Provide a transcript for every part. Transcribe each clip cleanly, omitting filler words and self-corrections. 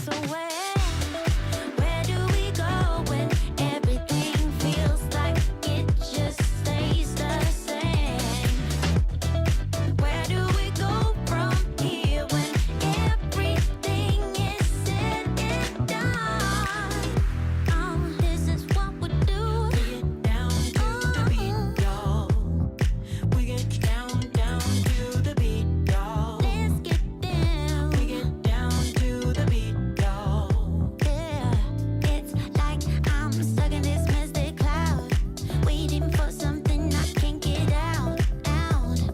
So where do we go when everything feels like it just stays the same? Where do we go from here when everything is said and done? This is what we do. We get down to the beat, y'all. We get down to the beat, y'all. Let's get down. We get down to the beat, y'all. Yeah, it's like I'm stuck in this mystic cloud, waiting for something I can't get out. And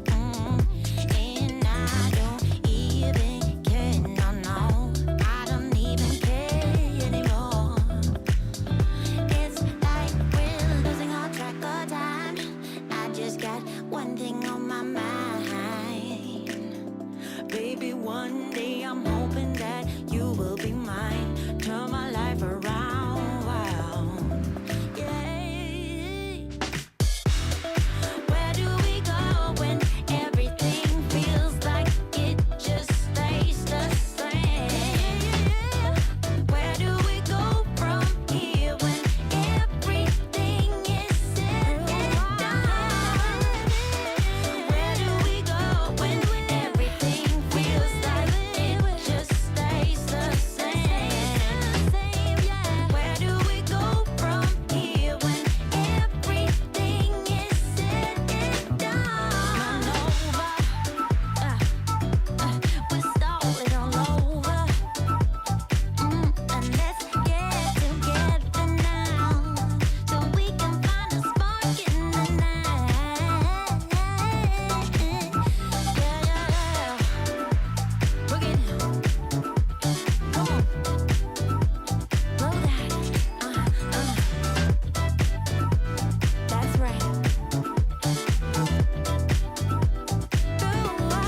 I don't even care, no, I don't even care anymore. It's like we're losing all track of time. I just got one thing on my mind. Baby, one day I'm hoping that you will be mine. Turn my life around. Wow. Yeah. Where do we go when everything feels like it just stays the same? Where do we go from here when everything is said and done? Where do we go when everything feels like it just stays the same? Where do we go from here when everything is said and done? We're starting all over. And let's get together now, so we can find a spark in the night. Yeah. Bring it. Come on. Blow that. That's right. Through our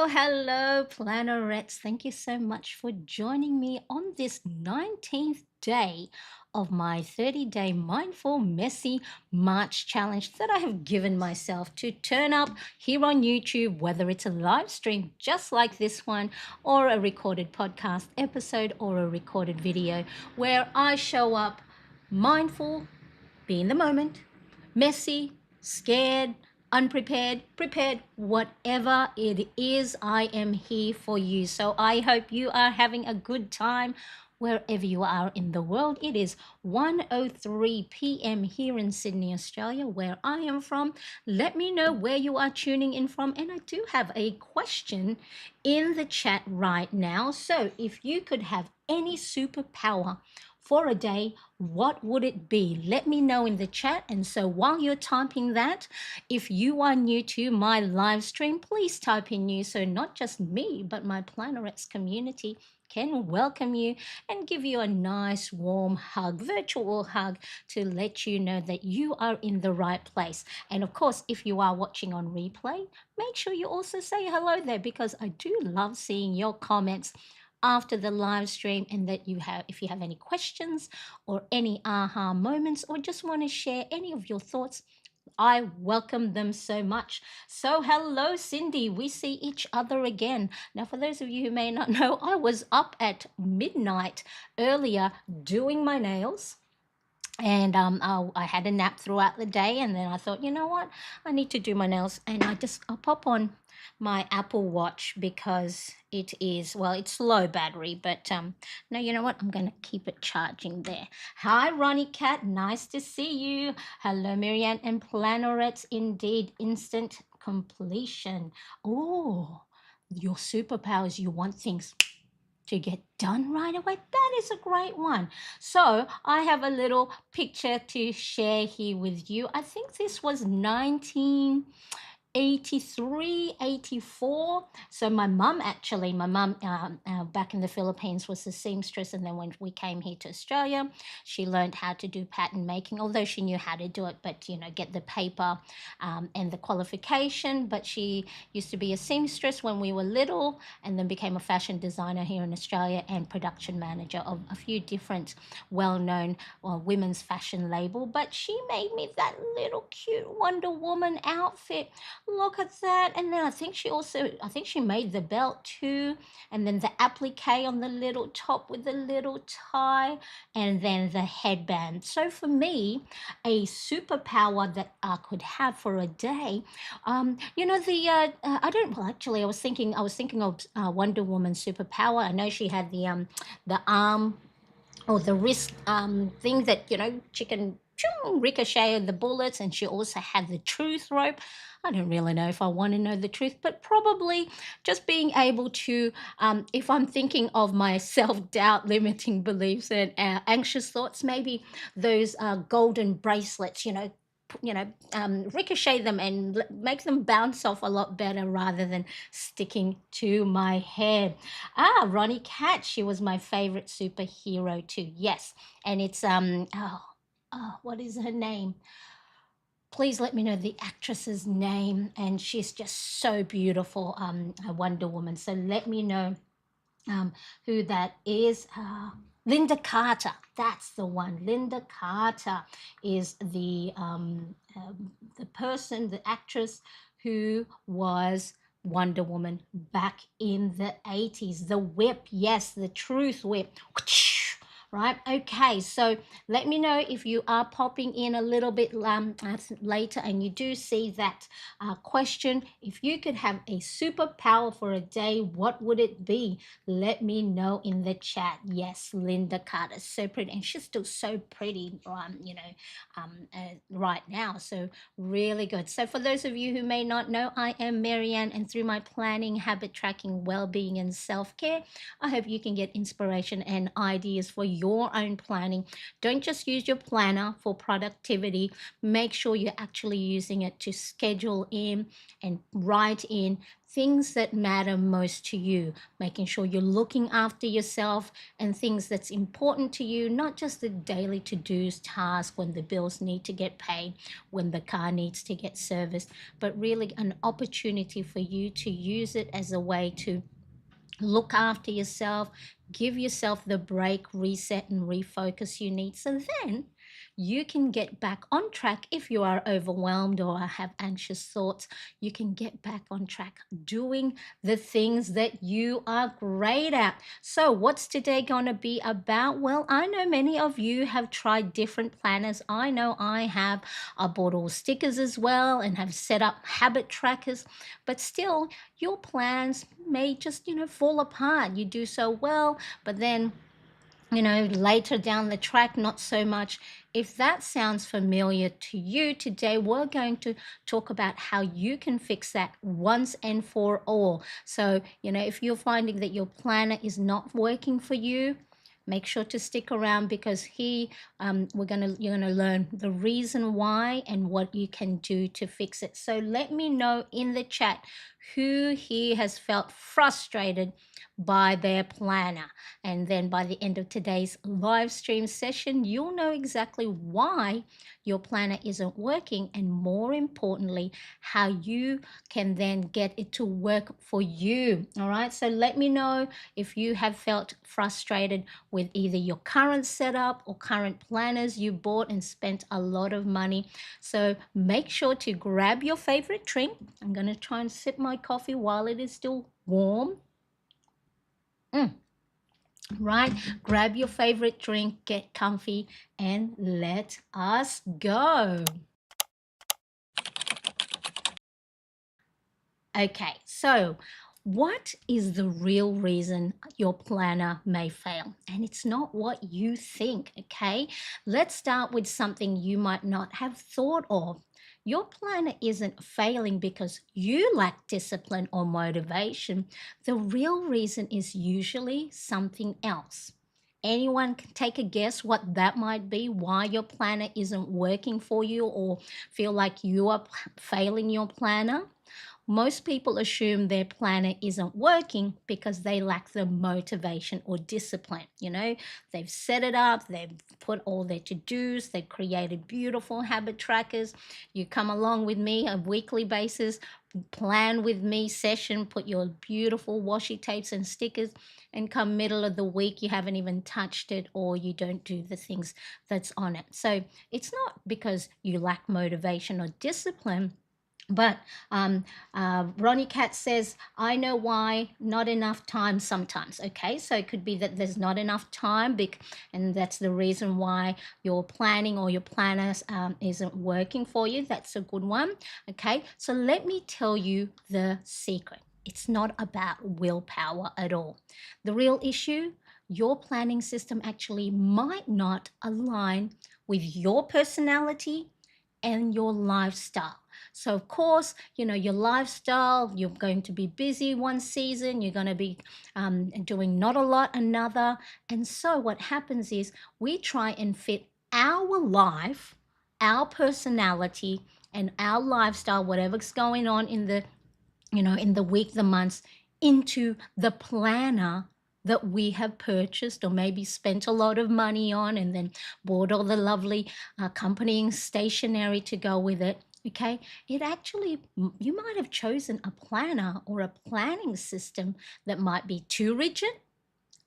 hands. Hello, Plannerettes. Thank you so much for joining me on this 19th day of my 30-day mindful, messy March challenge that I have given myself to turn up here on YouTube, whether it's a live stream just like this one, or a recorded podcast episode, or a recorded video where I show up mindful, be in the moment, messy, scared, unprepared, prepared, whatever it is, I am here for you. So I hope you are having a good time wherever you are in the world. It is 1:03 p.m. here in Sydney, Australia, where I am from. Let me know where you are tuning in from. And I do have a question in the chat right now. So if you could have any superpower for a day, what would it be? Let me know in the chat. And so while you're typing that, if you are new to my live stream, please type in new, so not just me, but my Plannerettes community can welcome you and give you a nice warm hug, virtual hug, to let you know that you are in the right place. And of course, if you are watching on replay, make sure you also say hello there, because I do love seeing your comments after the live stream, and that you have, if you have any questions or any aha moments, or just want to share any of your thoughts, I welcome them so much. So hello, Cindy, we see each other again. Now, for those of you who may not know, I was up at midnight earlier doing my nails. And I had a nap throughout the day, and then I thought, you know what, I need to do my nails, and I'll pop on my Apple Watch, because it is, well, it's low battery, but no, you know what, I'm going to keep it charging there. Hi, Ronnie Cat, nice to see you. Hello, Marianne and Plannerettes, indeed, instant completion. Oh, your superpowers, you want things to get done right away. That is a great one. So I have a little picture to share here with you. I think this was 1983, 84. So my mum back in the Philippines was a seamstress, and then when we came here to Australia, she learned how to do pattern making, although she knew how to do it, but get the paper and the qualification. But she used to be a seamstress when we were little, and then became a fashion designer here in Australia and production manager of a few different well-known women's fashion label. But she made me that little cute Wonder Woman outfit. Look at that. And then I think she made the belt too. And then the applique on the little top with the little tie. And then the headband. So for me, a superpower that I could have for a day, I don't, well, actually, I was thinking of Wonder Woman's superpower. I know she had the arm or the wrist thing that she can ricochet the bullets, and she also had the truth rope. I don't really know if I want to know the truth, but probably just being able to, if I'm thinking of my self-doubt, limiting beliefs, and anxious thoughts, maybe those golden bracelets, ricochet them and make them bounce off a lot better rather than sticking to my head. Ronnie Cat, she was my favorite superhero too. Yes, and it's what is her name? Please let me know the actress's name, and she's just so beautiful. A Wonder Woman. So let me know um, who that is. Linda Carter, that's the one. Linda Carter is the person, the actress who was Wonder Woman back in the 80s. The whip, yes, the truth whip. Right, okay, so let me know if you are popping in a little bit later and you do see that question. If you could have a superpower for a day, what would it be? Let me know in the chat. Yes, Linda Carter, so pretty, and she's still so pretty, right now. So really good. So for those of you who may not know, I am Marianne, and through my planning, habit tracking, well-being, and self-care, I hope you can get inspiration and ideas for your own planning. Don't just use your planner for productivity. Make sure you're actually using it to schedule in and write in things that matter most to you, making sure you're looking after yourself and things that's important to you, not just the daily to-dos task when the bills need to get paid, when the car needs to get serviced, but really an opportunity for you to use it as a way to look after yourself, give yourself the break, reset, and refocus you need. So then you can get back on track. If you are overwhelmed or have anxious thoughts, you can get back on track doing the things that you are great at. So, what's today going to be about? Well, I know many of you have tried different planners. I know I have. I bought all stickers as well and have set up habit trackers, but still, your plans may just, fall apart. You do so well, but then later down the track, not so much. If that sounds familiar to you, today we're going to talk about how you can fix that once and for all. So, if you're finding that your planner is not working for you, make sure to stick around because you're gonna learn the reason why and what you can do to fix it. So let me know in the chat who here has felt frustrated by their planner. And then by the end of today's live stream session, you'll know exactly why your planner isn't working, and more importantly, how you can then get it to work for you. All right. So let me know if you have felt frustrated with either your current setup or current planners you bought and spent a lot of money. So make sure to grab your favorite drink. I'm going to try and sip my coffee while it is still warm. Right? Grab your favorite drink, get comfy, and let us go. Okay, so what is the real reason your planner may fail? And it's not what you think, okay? Let's start with something you might not have thought of. Your planner isn't failing because you lack discipline or motivation. The real reason is usually something else. Anyone can take a guess what that might be, why your planner isn't working for you or feel like you are failing your planner? Most people assume their planner isn't working because they lack the motivation or discipline. They've set it up, they've put all their to dos, they've created beautiful habit trackers. You come along with me on a weekly basis, plan with me session, put your beautiful washi tapes and stickers, and come middle of the week, you haven't even touched it or you don't do the things that's on it. So it's not because you lack motivation or discipline. But Ronnie Cat says, I know why, not enough time sometimes. Okay, so it could be that there's not enough time, and that's the reason why your planning or your planners isn't working for you. That's a good one. Okay, so let me tell you the secret. It's not about willpower at all. The real issue, your planning system actually might not align with your personality and your lifestyle. So, of course, your lifestyle, you're going to be busy one season, you're going to be doing not a lot another. And so, what happens is we try and fit our life, our personality, and our lifestyle, whatever's going on in the week, the months, into the planner that we have purchased or maybe spent a lot of money on and then bought all the lovely accompanying stationery to go with it. Okay, it actually, you might have chosen a planner or a planning system that might be too rigid,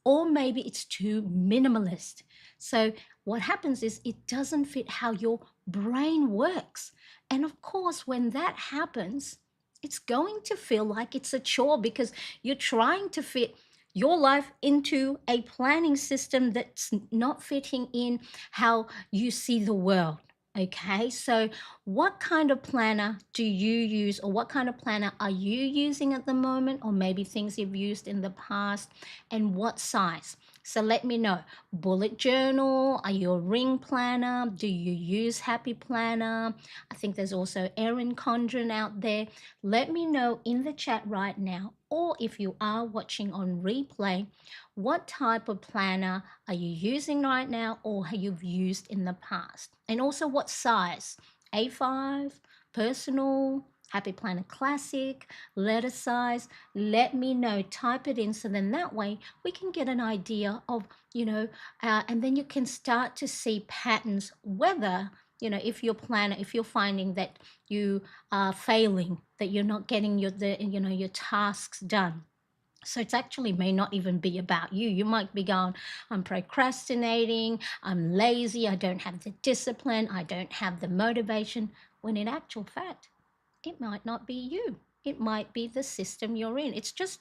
or maybe it's too minimalist. So, what happens is it doesn't fit how your brain works. And of course, when that happens, it's going to feel like it's a chore because you're trying to fit your life into a planning system that's not fitting in how you see the world. Okay, so what kind of planner do you use, or what kind of planner are you using at the moment, or maybe things you've used in the past, and what size? So let me know. Bullet journal, are you a ring planner? Do you use Happy Planner? I think there's also Erin Condren out there. Let me know in the chat right now, or if you are watching on replay, what type of planner are you using right now or have you used in the past? And also what size? A5, personal, Happy Planner Classic, letter size. Let me know. Type it in so then that way we can get an idea of, and then you can start to see patterns whether, if if you're finding that you are failing, that you're not getting your tasks done. So it's actually may not even be about you. You might be going, I'm procrastinating, I'm lazy, I don't have the discipline, I don't have the motivation, when in actual fact, it might not be you. It might be the system you're in. It's just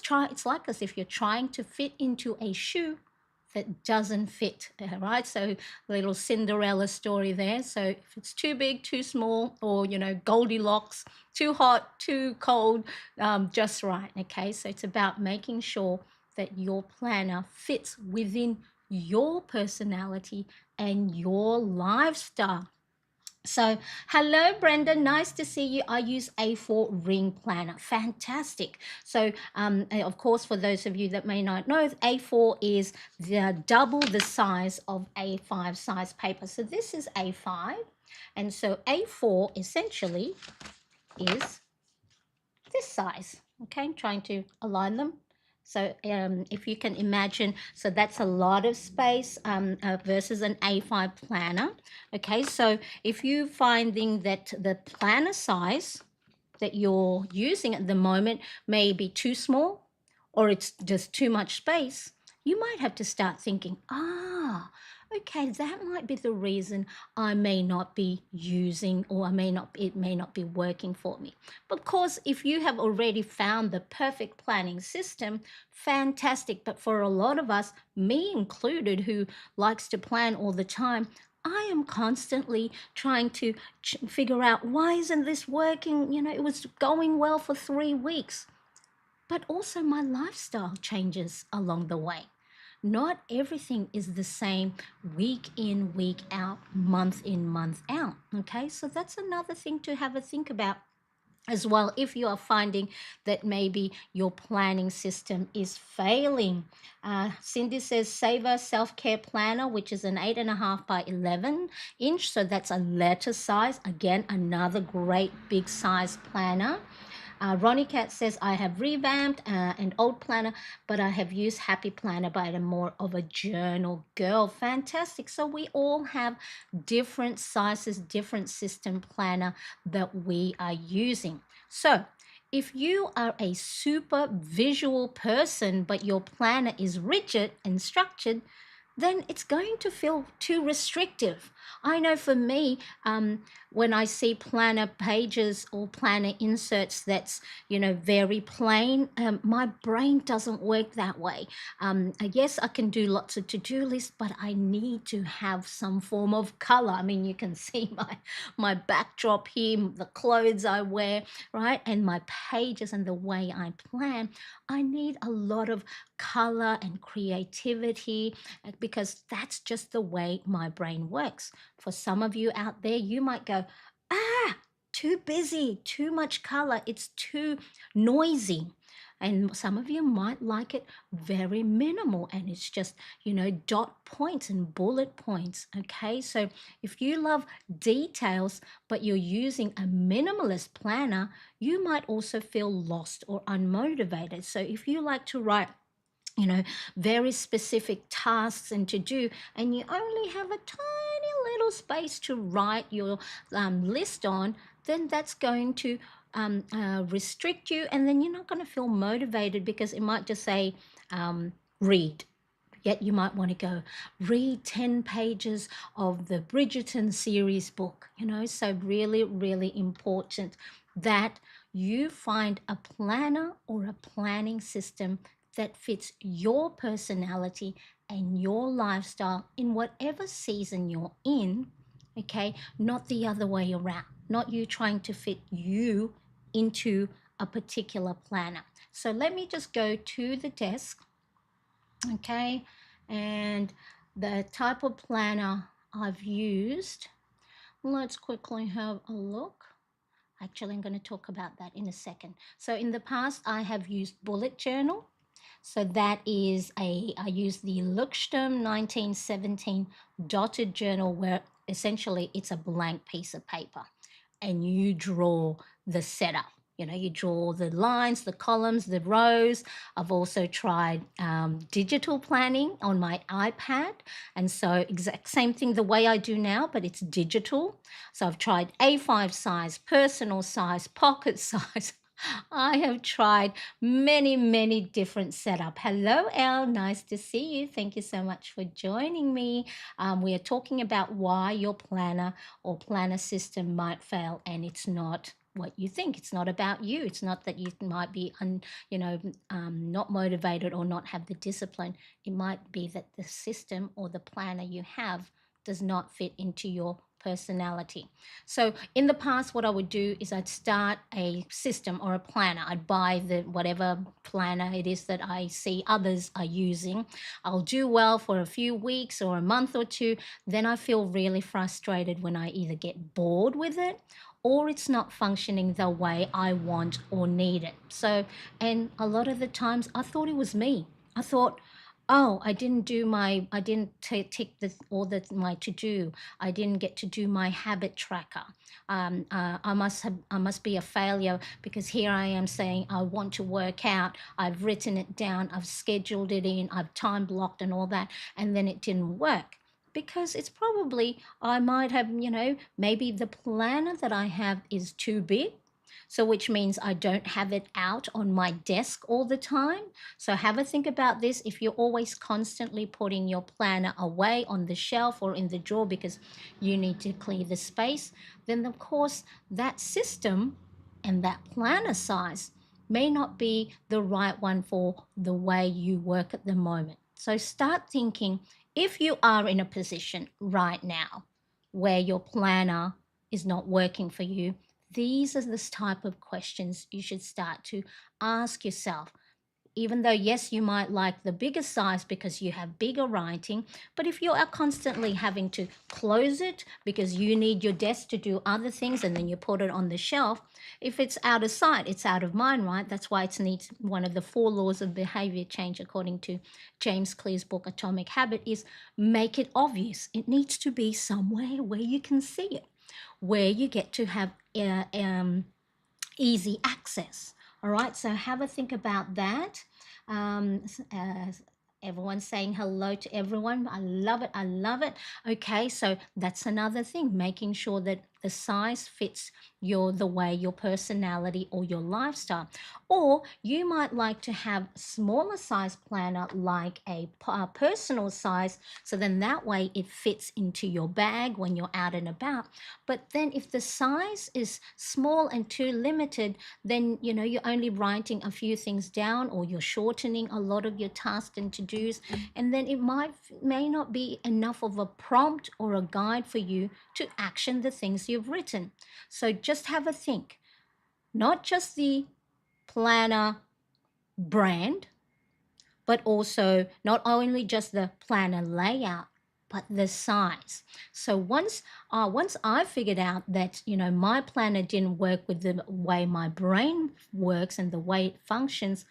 try, it's like as if you're trying to fit into a shoe that doesn't fit, right? So little Cinderella story there. So if it's too big, too small, or Goldilocks, too hot, too cold, just right. Okay, so it's about making sure that your planner fits within your personality and your lifestyle. So, hello, Brenda. Nice to see you. I use A4 ring planner. Fantastic. So, of course, for those of you that may not know, A4 is double the size of A5 size paper. So, this is A5. And so, A4 essentially is this size. Okay, I'm trying to align them. So if you can imagine, so that's a lot of space versus an A5 planner. Okay, so if you're finding that the planner size that you're using at the moment may be too small, or it's just too much space, you might have to start thinking, okay, that might be the reason I may not be using, or it may not be working for me. But of course, if you have already found the perfect planning system, fantastic. But for a lot of us, me included, who likes to plan all the time, I am constantly trying to figure out, why isn't this working? It was going well for 3 weeks. But also, my lifestyle changes along the way. Not everything is the same week in, week out, month in, month out. Okay, so that's another thing to have a think about as well, if you are finding that maybe your planning system is failing. Cindy says Saver Self-Care Planner, which is an 8.5 by 11 inch, so that's a letter size. Again, another great big size planner. Ronnie Cat says, I have revamped an old planner, but I have used Happy Planner, but I'm more of a journal girl. Fantastic. So we all have different sizes, different system planner that we are using. So if you are a super visual person, but your planner is rigid and structured, then it's going to feel too restrictive. I know for me, when I see planner pages or planner inserts that's, very plain, my brain doesn't work that way. Yes, I can do lots of to-do lists, but I need to have some form of color. I mean, you can see my backdrop here, the clothes I wear, right? And my pages and the way I plan. I need a lot of color and creativity because that's just the way my brain works. For some of you out there, you might go, too busy, too much color, it's too noisy. And some of you might like it very minimal and it's just, dot points and bullet points. Okay, so if you love details but you're using a minimalist planner, you might also feel lost or unmotivated. So if you like to write, very specific tasks and to do, and you only have a tiny little space to write your list on, then that's going to restrict you, and then you're not going to feel motivated because it might just say read. Yet you might want to go read 10 pages of the Bridgerton series book, so really, really important that you find a planner or a planning system that fits your personality and your lifestyle in whatever season you're in, okay? Not the other way around, not you trying to fit you into a particular planner. So let me just go to the desk, okay? And the type of planner I've used, let's quickly have a look. Actually, I'm going to talk about that in a second. So in the past, I have used bullet journal. So that is I use the Leuchtturm 1917 dotted journal where essentially it's a blank piece of paper and you draw the setup. You draw the lines, the columns, the rows. I've also tried digital planning on my iPad. And so exact same thing the way I do now, but it's digital. So I've tried A5 size, personal size, pocket size. I have tried many, many different setup. Hello, Elle. Nice to see you. Thank you so much for joining me. We are talking about why your planner or planner system might fail, and it's not what you think. It's not about you. It's not that you might be, not motivated or not have the discipline. It might be that the system or the planner you have does not fit into your personality. So in the past, what I would do is I'd start a system or a planner. I'd buy the whatever planner it is that I see others are using. I'll do well for a few weeks or a month or two. Then I feel really frustrated when I either get bored with it or it's not functioning the way I want or need it. So, and a lot of the times I thought it was me. I thought, oh, I didn't tick all the my to do. I didn't get to do my habit tracker. I must be a failure because here I am saying I want to work out. I've written it down. I've scheduled it in. I've time blocked and all that, and then it didn't work because it's probably I might have, maybe the planner that I have is too big. So, which means I don't have it out on my desk all the time. So, have a think about this. If you're always constantly putting your planner away on the shelf or in the drawer because you need to clear the space, then of course that system and that planner size may not be the right one for the way you work at the moment. So, start thinking if you are in a position right now where your planner is not working for you, these are the type of questions you should start to ask yourself. Even though, yes, you might like the bigger size because you have bigger writing, but if you are constantly having to close it because you need your desk to do other things and then you put it on the shelf, if it's out of sight, it's out of mind, right? That's why it needs one of the 4 laws of behavior change, according to James Clear's book, Atomic Habit, is make it obvious. It needs to be somewhere where you can see it, where you get to have easy access. All right, so have a think about that. Everyone's saying hello to everyone. I love it. I love it. Okay, so that's another thing, making sure that the size fits the way your personality or your lifestyle. Or you might like to have a smaller size planner, like a personal size, so then that way it fits into your bag when you're out and about. But then if the size is small and too limited, then you're only writing a few things down, or you're shortening a lot of your tasks and to-dos, and then it may not be enough of a prompt or a guide for you to action the things you've written. So just have a think, not just the planner brand, but also not only just the planner layout, but the size. So once I figured out that my planner didn't work with the way my brain works and the way it functions,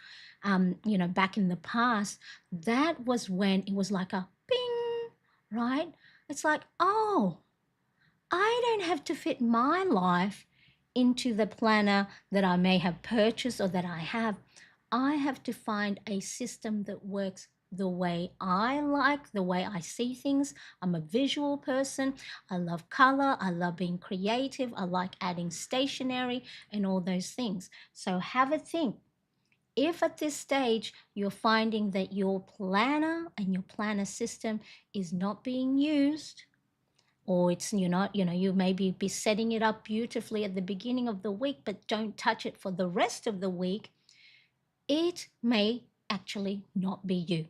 back in the past, that was when it was like a ping, right? It's like, oh, I don't have to fit my life into the planner that I may have purchased or that I have. I have to find a system that works the way I like, the way I see things. I'm a visual person. I love color. I love being creative. I like adding stationery and all those things. So have a think. If at this stage you're finding that your planner and your planner system is not being used, or it's you're not, you maybe be setting it up beautifully at the beginning of the week but don't touch it for the rest of the week, it may actually not be you.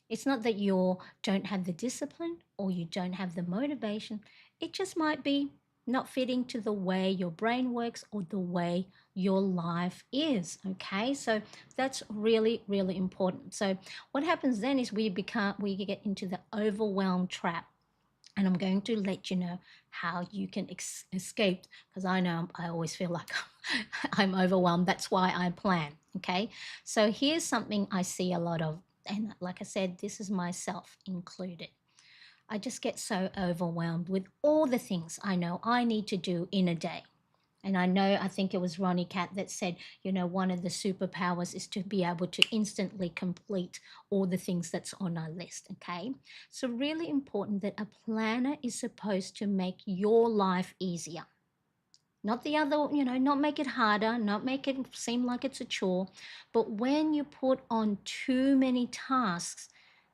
It's not that you don't have the discipline or you don't have the motivation. It just might be not fitting to the way your brain works or the way your life is. Okay, so that's really, really important. So what happens then is we get into the overwhelm trap. And I'm going to let you know how you can escape, because I know I always feel like I'm overwhelmed. That's why I plan. Okay. So here's something I see a lot of. And like I said, this is myself included. I just get so overwhelmed with all the things I know I need to do in a day. And I think it was Ronnie Cat that said, one of the superpowers is to be able to instantly complete all the things that's on our list. Okay. So, really important that a planner is supposed to make your life easier. Not the other, not make it harder, not make it seem like it's a chore. But when you put on too many tasks,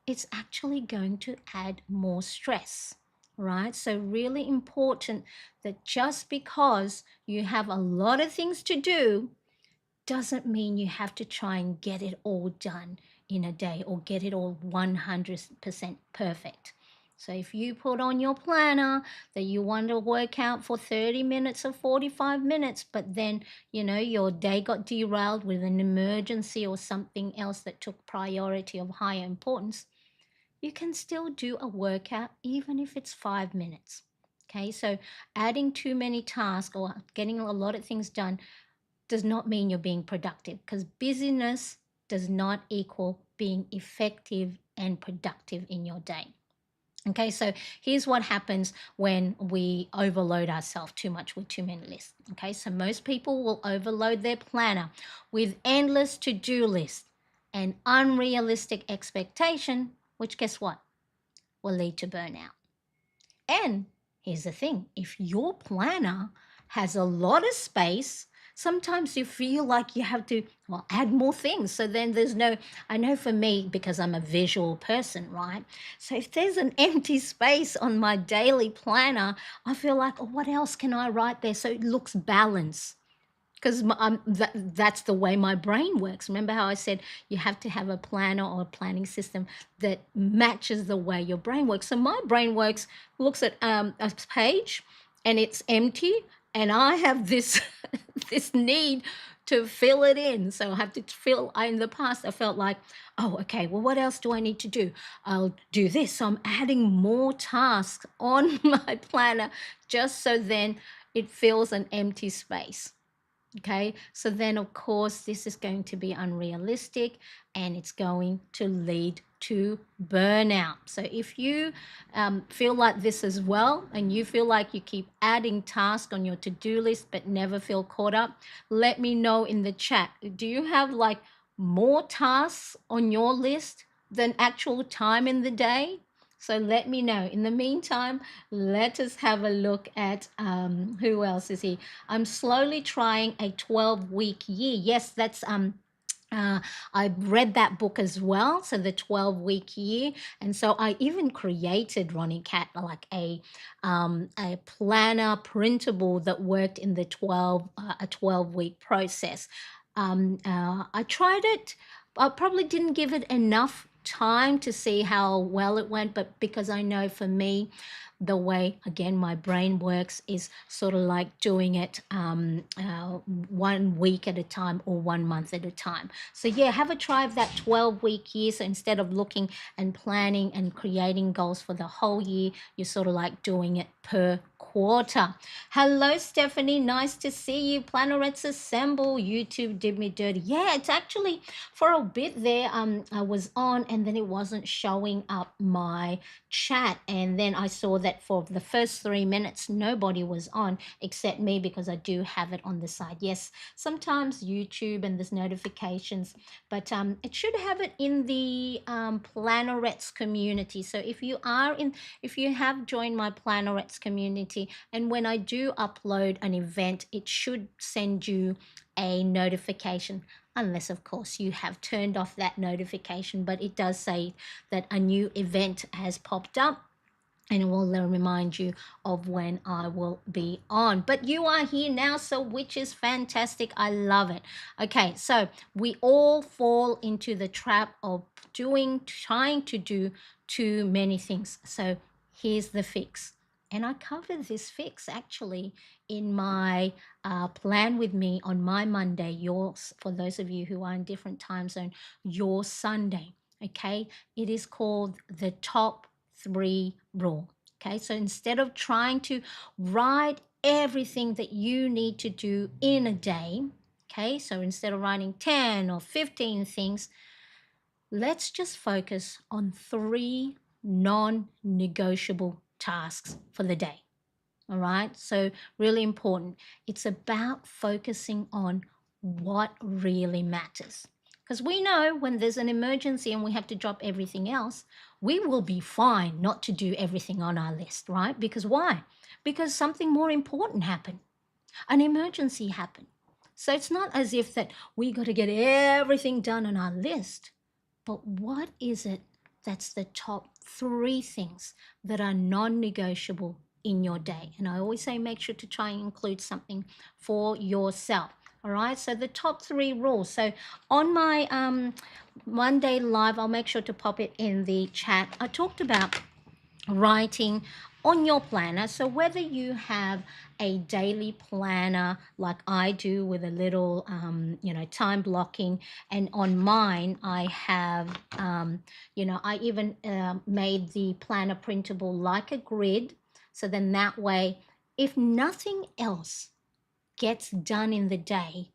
it's actually going to add more stress, right? So, really important that just because you have a lot of things to do doesn't mean you have to try and get it all done in a day or get it all 100% perfect. So if you put on your planner that you want to work out for 30 minutes or 45 minutes, but then, your day got derailed with an emergency or something else that took priority of higher importance, you can still do a workout even if it's 5 minutes. Okay, so adding too many tasks or getting a lot of things done does not mean you're being productive, because busyness does not equal being effective and productive in your day. Okay, so here's what happens when we overload ourselves too much with too many lists. Okay, so most people will overload their planner with endless to-do lists and unrealistic expectation, which guess what? Will lead to burnout. And here's the thing, if your planner has a lot of space, sometimes you feel like you have to, add more things. So then I know for me, because I'm a visual person, right? So if there's an empty space on my daily planner, I feel like, oh, what else can I write there so it looks balanced? Because that's the way my brain works. Remember how I said you have to have a planner or a planning system that matches the way your brain works. So my brain looks at a page and it's empty, and I have this this need to fill it in. So I have to fill. In the past, I felt like, oh, okay, well, what else do I need to do? I'll do this. So I'm adding more tasks on my planner just so then it fills an empty space. Okay, so then of course this is going to be unrealistic and it's going to lead to burnout. So if you feel like this as well, and you feel like you keep adding tasks on your to-do list but never feel caught up, let me know in the chat. Do you have like more tasks on your list than actual time in the day? So let me know. In the meantime, let us have a look at who else is here. I'm slowly trying a 12-week year. Yes, that's uh, I read that book as well, so the 12-week year, and so I even created, Ronnie Cat, like a planner printable that worked in the 12-week process. I tried it. I probably didn't give it enough time to see how well it went, but because I know for me, the way again my brain works is sort of like doing it 1 week at a time or 1 month at a time. So yeah, have a try of that 12-week year. So instead of looking and planning and creating goals for the whole year, you're sort of like doing it per quarter. Hello, Stephanie. Nice to see you. Planets Assemble. YouTube did me dirty. Yeah, it's actually for a bit there. I was on and then it wasn't showing up my chat, and then I saw that for the first 3 minutes nobody was on except me because I do have it on the side. Yes, sometimes YouTube and there's notifications, but it should have it in the Plannerets community. So if you have joined my Plannerets community, and when I do upload an event, it should send you a notification, unless of course you have turned off that notification, but it does say that a new event has popped up and it will remind you of when I will be on. But you are here now, so which is fantastic. I love it. Okay, so we all fall into the trap of trying to do too many things. So here's the fix. And I covered this fix actually in my plan with me on my Monday, yours, for those of you who are in different time zone, your Sunday. Okay, it is called the top 3 rule. Okay, so instead of trying to write everything that you need to do in a day, okay, so instead of writing 10 or 15 things, let's just focus on 3 non-negotiable tasks for the day. All right, so really important. It's about focusing on what really matters. Because we know when there's an emergency and we have to drop everything else, we will be fine not to do everything on our list, right? Because why? Because something more important happened. An emergency happened. So it's not as if that we got to get everything done on our list. But what is it that's the top 3 things that are non negotiable in your day? And I always say make sure to try and include something for yourself. All right, so the top 3 rules. So on my Monday live, I'll make sure to pop it in the chat. I talked about writing on your planner. So whether you have a daily planner like I do with a little, time blocking, and on mine I have, I even made the planner printable like a grid. So then that way, if nothing else gets done in the day,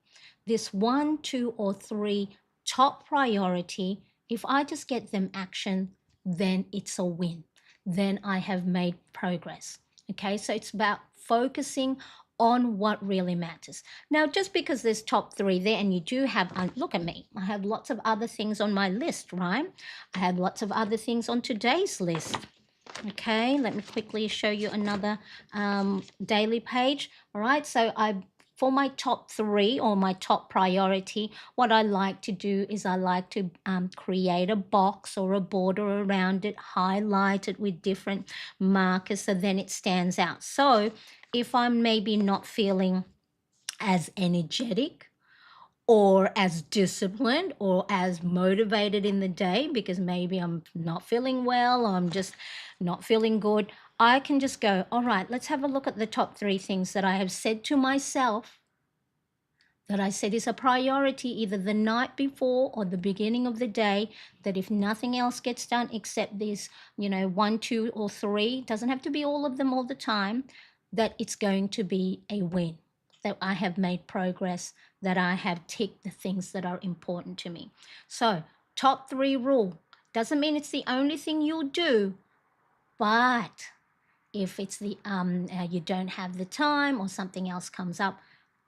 this 1, 2, or 3 top priority, if I just get them action, then it's a win. Then I have made progress. Okay, so it's about focusing on what really matters. Now, just because there's top 3 there, and you do have, look at me, I have lots of other things on my list, right? I have lots of other things on today's list. Okay, let me quickly show you another daily page. All right, so for my top 3 or my top priority, what I like to do is I like to create a box or a border around it, highlight it with different markers so then it stands out. So if I'm maybe not feeling as energetic or as disciplined or as motivated in the day because maybe I'm not feeling well or I'm just not feeling good, I can just go, all right, let's have a look at the top 3 things that I have said to myself that I said is a priority either the night before or the beginning of the day, that if nothing else gets done except these, 1, 2, or 3, doesn't have to be all of them all the time, that it's going to be a win, that I have made progress, that I have ticked the things that are important to me. So top 3 rule doesn't mean it's the only thing you'll do, but if it's the you don't have the time or something else comes up,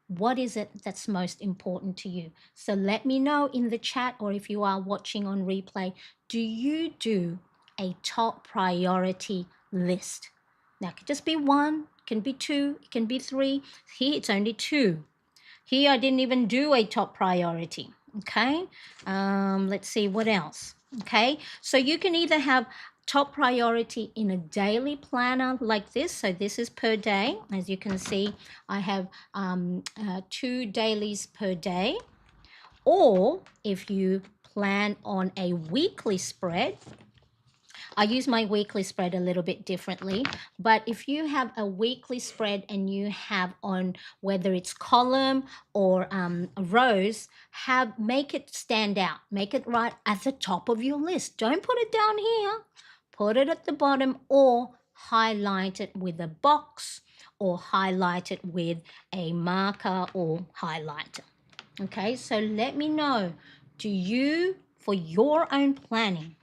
what is it that's most important to you? So let me know in the chat, or if you are watching on replay, do you do a top priority list. Now, it could just be one, it can be two, it can be three. Here, it's only two. Here, I didn't even do a top priority. Okay, let's see what else. Okay, so you can either have top priority in a daily planner like this. So this is per day. As you can see, I have 2 dailies per day. Or if you plan on a weekly spread, I use my weekly spread a little bit differently, but if you have a weekly spread and you have on whether it's column or rows, make it stand out, make it right at the top of your list. Don't put it down here, put it at the bottom, or highlight it with a box, or highlight it with a marker or highlighter. Okay, so let me know, do you, for your own planning,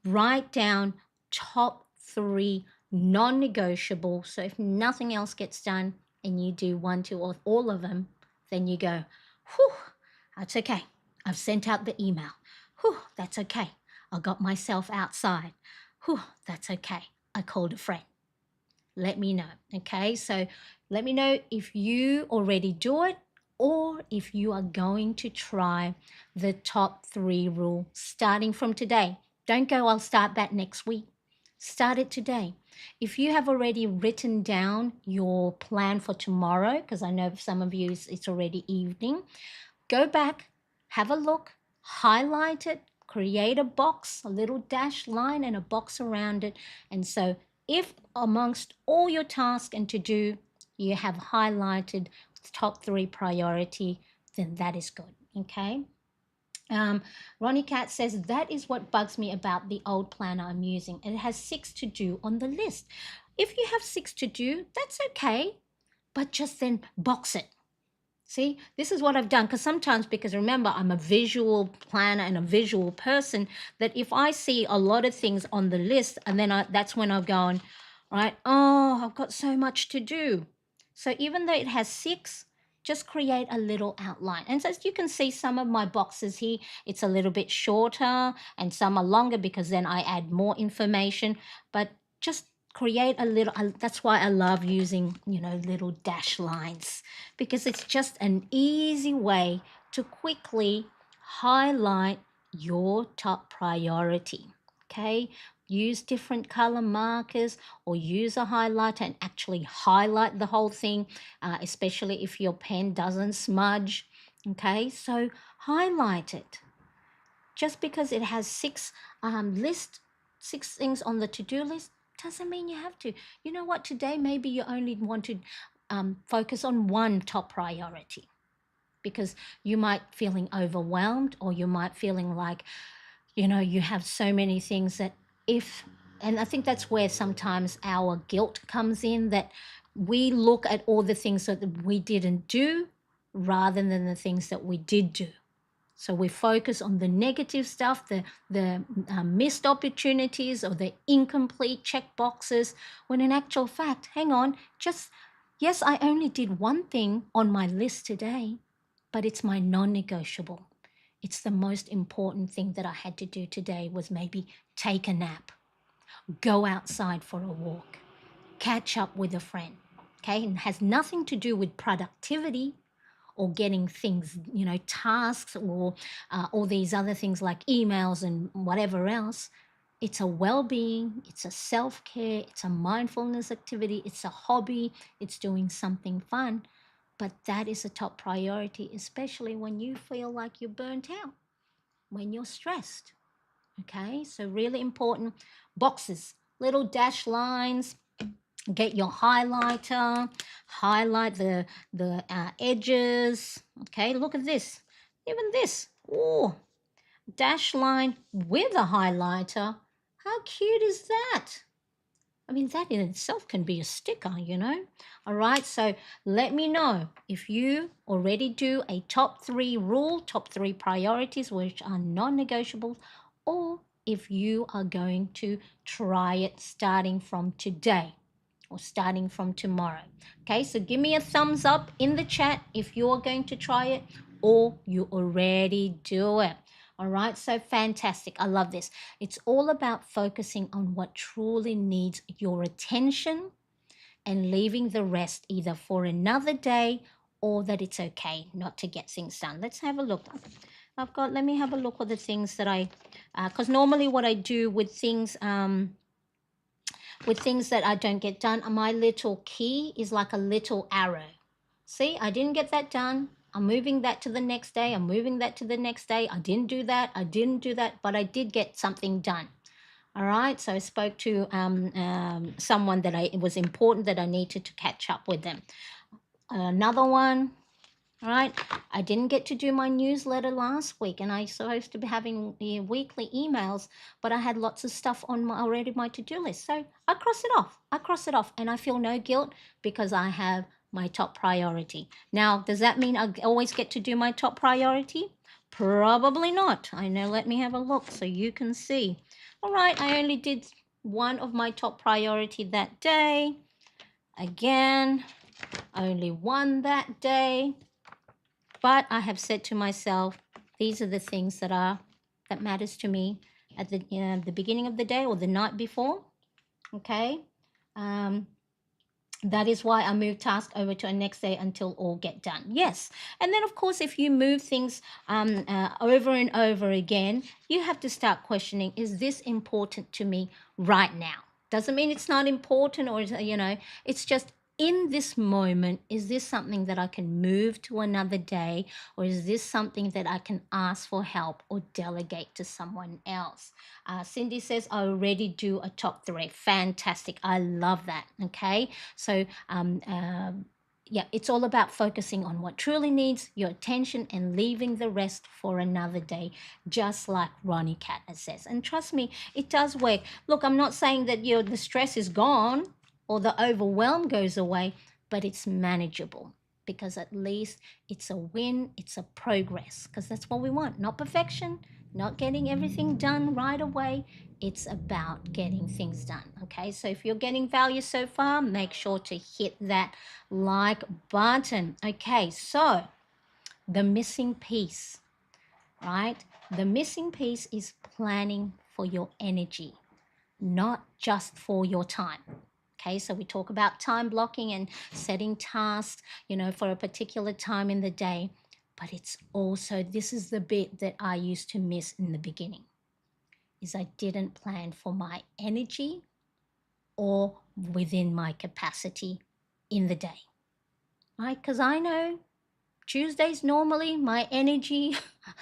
write down top 3 non-negotiable? So if nothing else gets done and you do 1, 2, or all of them, then you go, whew, that's okay. I've sent out the email. Whew, that's okay. I got myself outside. Whew, that's okay. I called a friend. Let me know. Okay, so let me know if you already do it or if you are going to try the top 3 rule starting from today. Don't go, I'll start that next week. Start it today. If you have already written down your plan for tomorrow, because I know for some of you it's already evening, go back, have a look, highlight it, create a box, a little dash line and a box around it. And so if amongst all your tasks and to do, you have highlighted the top 3 priority, then that is good. Okay. Ronnie Cat says, that is what bugs me about the old planner I'm using. It has 6 to do on the list. If you have 6 to do, that's okay, but just then box it. See, this is what I've done, because sometimes, because remember, I'm a visual planner and a visual person, that if I see a lot of things on the list, and then that's when I've gone, right, oh, I've got so much to do. So even though it has 6, just create a little outline. And so as you can see, some of my boxes here, it's a little bit shorter and some are longer because then I add more information, but just create a little, that's why I love using, little dash lines, because it's just an easy way to quickly highlight your top priority. Okay, use different color markers or use a highlighter and actually highlight the whole thing, especially if your pen doesn't smudge. Okay, so highlight it. Just because it has 6 6 things on the to-do list doesn't mean you have to. You know what? Today maybe you only want to focus on one top priority, because you might feeling overwhelmed, or you might feeling like, you have so many things that and I think that's where sometimes our guilt comes in, that we look at all the things that we didn't do rather than the things that we did do. So we focus on the negative stuff, the missed opportunities or the incomplete check boxes, when in actual fact, hang on, yes, I only did one thing on my list today, but it's my non-negotiable. It's the most important thing that I had to do today was maybe take a nap, go outside for a walk, catch up with a friend. Okay, and it has nothing to do with productivity or getting things, tasks, or all these other things like emails and whatever else. It's a well-being, it's a self-care, it's a mindfulness activity, it's a hobby, it's doing something fun. But that is a top priority, especially when you feel like you're burnt out, when you're stressed. Okay, so really important. Boxes, little dash lines. Get your highlighter, highlight the edges. Okay, look at this. Even this. Oh, dash line with a highlighter. How cute is that? I mean, that in itself can be a sticker, All right, so let me know if you already do a top 3 rule, top 3 priorities, which are non-negotiable, or if you are going to try it starting from today or starting from tomorrow. Okay, so give me a thumbs up in the chat if you're going to try it or you already do it. All right, so fantastic. I love this. It's all about focusing on what truly needs your attention and leaving the rest either for another day or that it's okay not to get things done. Let's have a look. Let me have a look at the things that because normally what I do with things that I don't get done, my little key is like a little arrow. See, I didn't get that done. I'm moving that to the next day. I'm moving that to the next day. I didn't do that. I didn't do that, but I did get something done. All right. So I spoke to someone that it was important that I needed to catch up with them. Another one. All right. I didn't get to do my newsletter last week, and I supposed to be having weekly emails, but I had lots of stuff on my to-do list. So I cross it off. I cross it off, and I feel no guilt because I have my top priority. Now, does that mean I always get to do my top priority? Probably not. I know. Let me have a look so you can see. All right. I only did one of my top priority that day. Again, only one that day. But I have said to myself, these are the things that matters to me at the beginning of the day or the night before. Okay, um, that is why I move tasks over to a next day until all get done. Yes, and then of course, if you move things over and over again, you have to start questioning: is this important to me right now? Doesn't mean it's not important, or it's just in this moment, is this something that I can move to another day, or is this something that I can ask for help or delegate to someone else? Cindy says, I already do a top three. Fantastic. I love that. Okay. So, yeah, it's all about focusing on what truly needs your attention and leaving the rest for another day, just like Ronnie Cat says. And trust me, it does work. Look, I'm not saying that the stress is gone or the overwhelm goes away, but it's manageable because at least it's a win, it's a progress, because that's what we want. Not perfection, not getting everything done right away. It's about getting things done. Okay, so if you're getting value so far, make sure to hit that like button. Okay, so the missing piece, right? The missing piece is planning for your energy, not just for your time. Okay, so we talk about time blocking and setting tasks, for a particular time in the day. But it's also, this is the bit that I used to miss in the beginning, is I didn't plan for my energy or within my capacity in the day, right? Because I know Tuesdays, normally my energy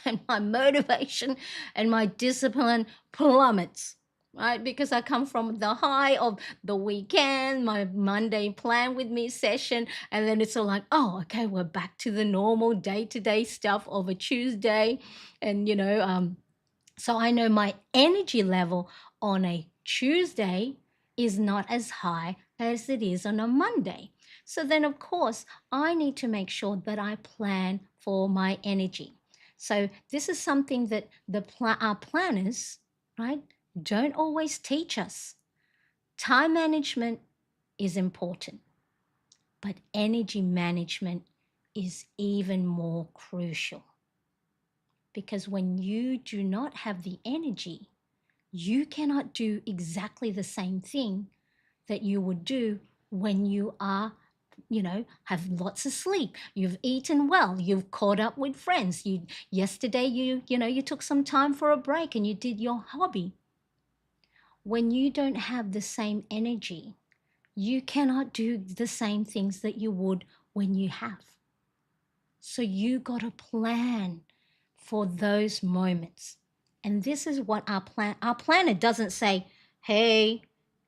and my motivation and my discipline plummets, right? Because I come from the high of the weekend, my Monday plan with me session, and then it's all like, oh, okay, we're back to the normal day-to-day stuff of a Tuesday. And, so I know my energy level on a Tuesday is not as high as it is on a Monday. So then, of course, I need to make sure that I plan for my energy. So this is something that our planners, right, don't always teach us. Time management is important, but energy management is even more crucial. Because when you do not have the energy, you cannot do exactly the same thing that you would do when you are, have lots of sleep, you've eaten well, you've caught up with friends, yesterday you took some time for a break and you did your hobby. When you don't have the same energy, you cannot do the same things that you would when you have. So you got to plan for those moments. And this is what our planner doesn't say, hey,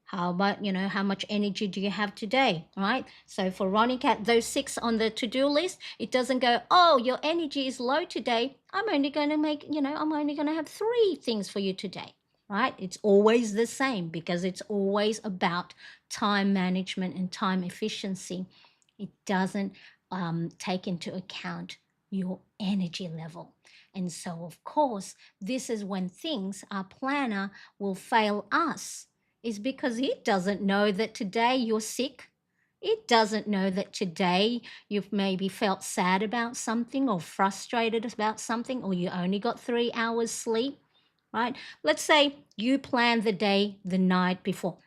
how about, how much energy do you have today, right? So for Ronnie Cat, those 6 on the to-do list, it doesn't go, oh, your energy is low today. I'm only going to have 3 things for you today, right? It's always the same because it's always about time management and time efficiency. It doesn't take into account your energy level. And so, of course, this is when our planner will fail us, is because it doesn't know that today you're sick, It doesn't know that today you've maybe felt sad about something or frustrated about something, or you only got 3 hours sleep, right? Let's say you planned the day the night before.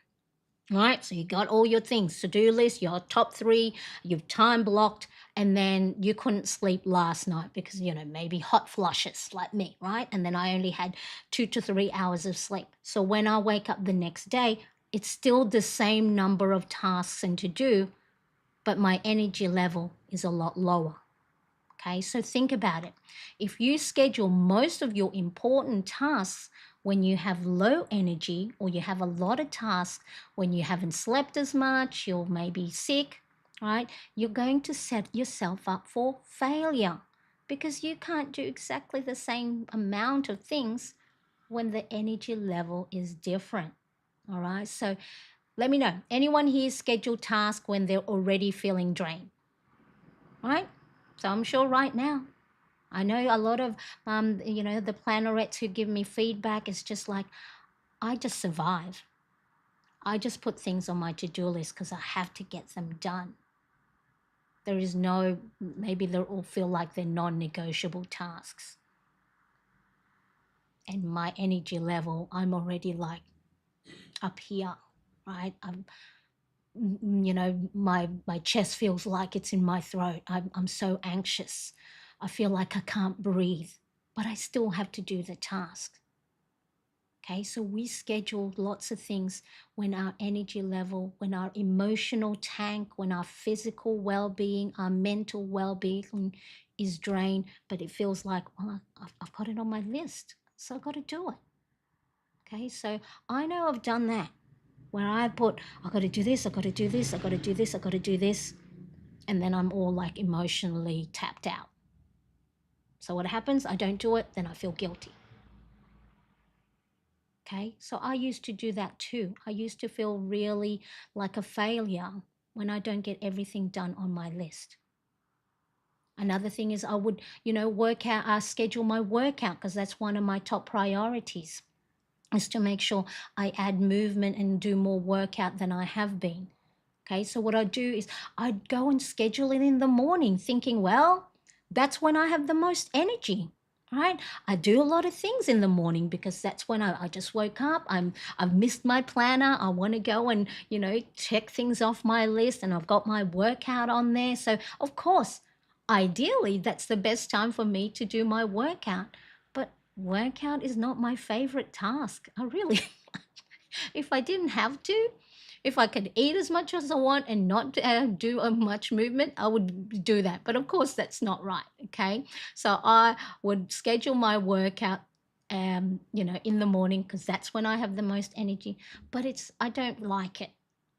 Right, so you got all your things, to-do list, your top three, you've time blocked, and then you couldn't sleep last night because, maybe hot flushes like me, right? And then I only had 2 to 3 hours of sleep. So when I wake up the next day, it's still the same number of tasks and to do, but my energy level is a lot lower. Okay, so think about it. If you schedule most of your important tasks when you have low energy, or you have a lot of tasks when you haven't slept as much, you're maybe sick, right? You're going to set yourself up for failure because you can't do exactly the same amount of things when the energy level is different. All right, so let me know. Anyone here schedule tasks when they're already feeling drained, right? So I'm sure right now. I know a lot of the plannerettes who give me feedback. It's just like, I just survive. I just put things on my to-do list because I have to get them done. There is no, maybe they all feel like they're non-negotiable tasks. And my energy level, I'm already like up here, right? My chest feels like it's in my throat. I'm so anxious. I feel like I can't breathe, but I still have to do the task. Okay, so we schedule lots of things when our energy level, when our emotional tank, when our physical well-being, our mental well-being is drained, but it feels like, well, I've got it on my list, so I've got to do it. Okay, so I know I've done that where I put, I've got to do this, I've got to do this, I've got to do this, I've got to do this, and then I'm all like emotionally tapped out. So what happens? I don't do it, then I feel guilty. Okay, so I used to do that too. I used to feel really like a failure when I don't get everything done on my list. Another thing is I would, work out, schedule my workout because that's one of my top priorities is to make sure I add movement and do more workout than I have been. Okay, so what I do is I'd go and schedule it in the morning thinking, well, that's when I have the most energy. Right, I do a lot of things in the morning because that's when I just woke up. I've missed my planner. I want to go and check things off my list, and I've got my workout on there. So of course, ideally, that's the best time for me to do my workout. But workout is not my favorite task. I really, if I didn't have to, if I could eat as much as I want and not do much movement, I would do that. But of course, that's not right. Okay, so I would schedule my workout, in the morning because that's when I have the most energy. But I don't like it.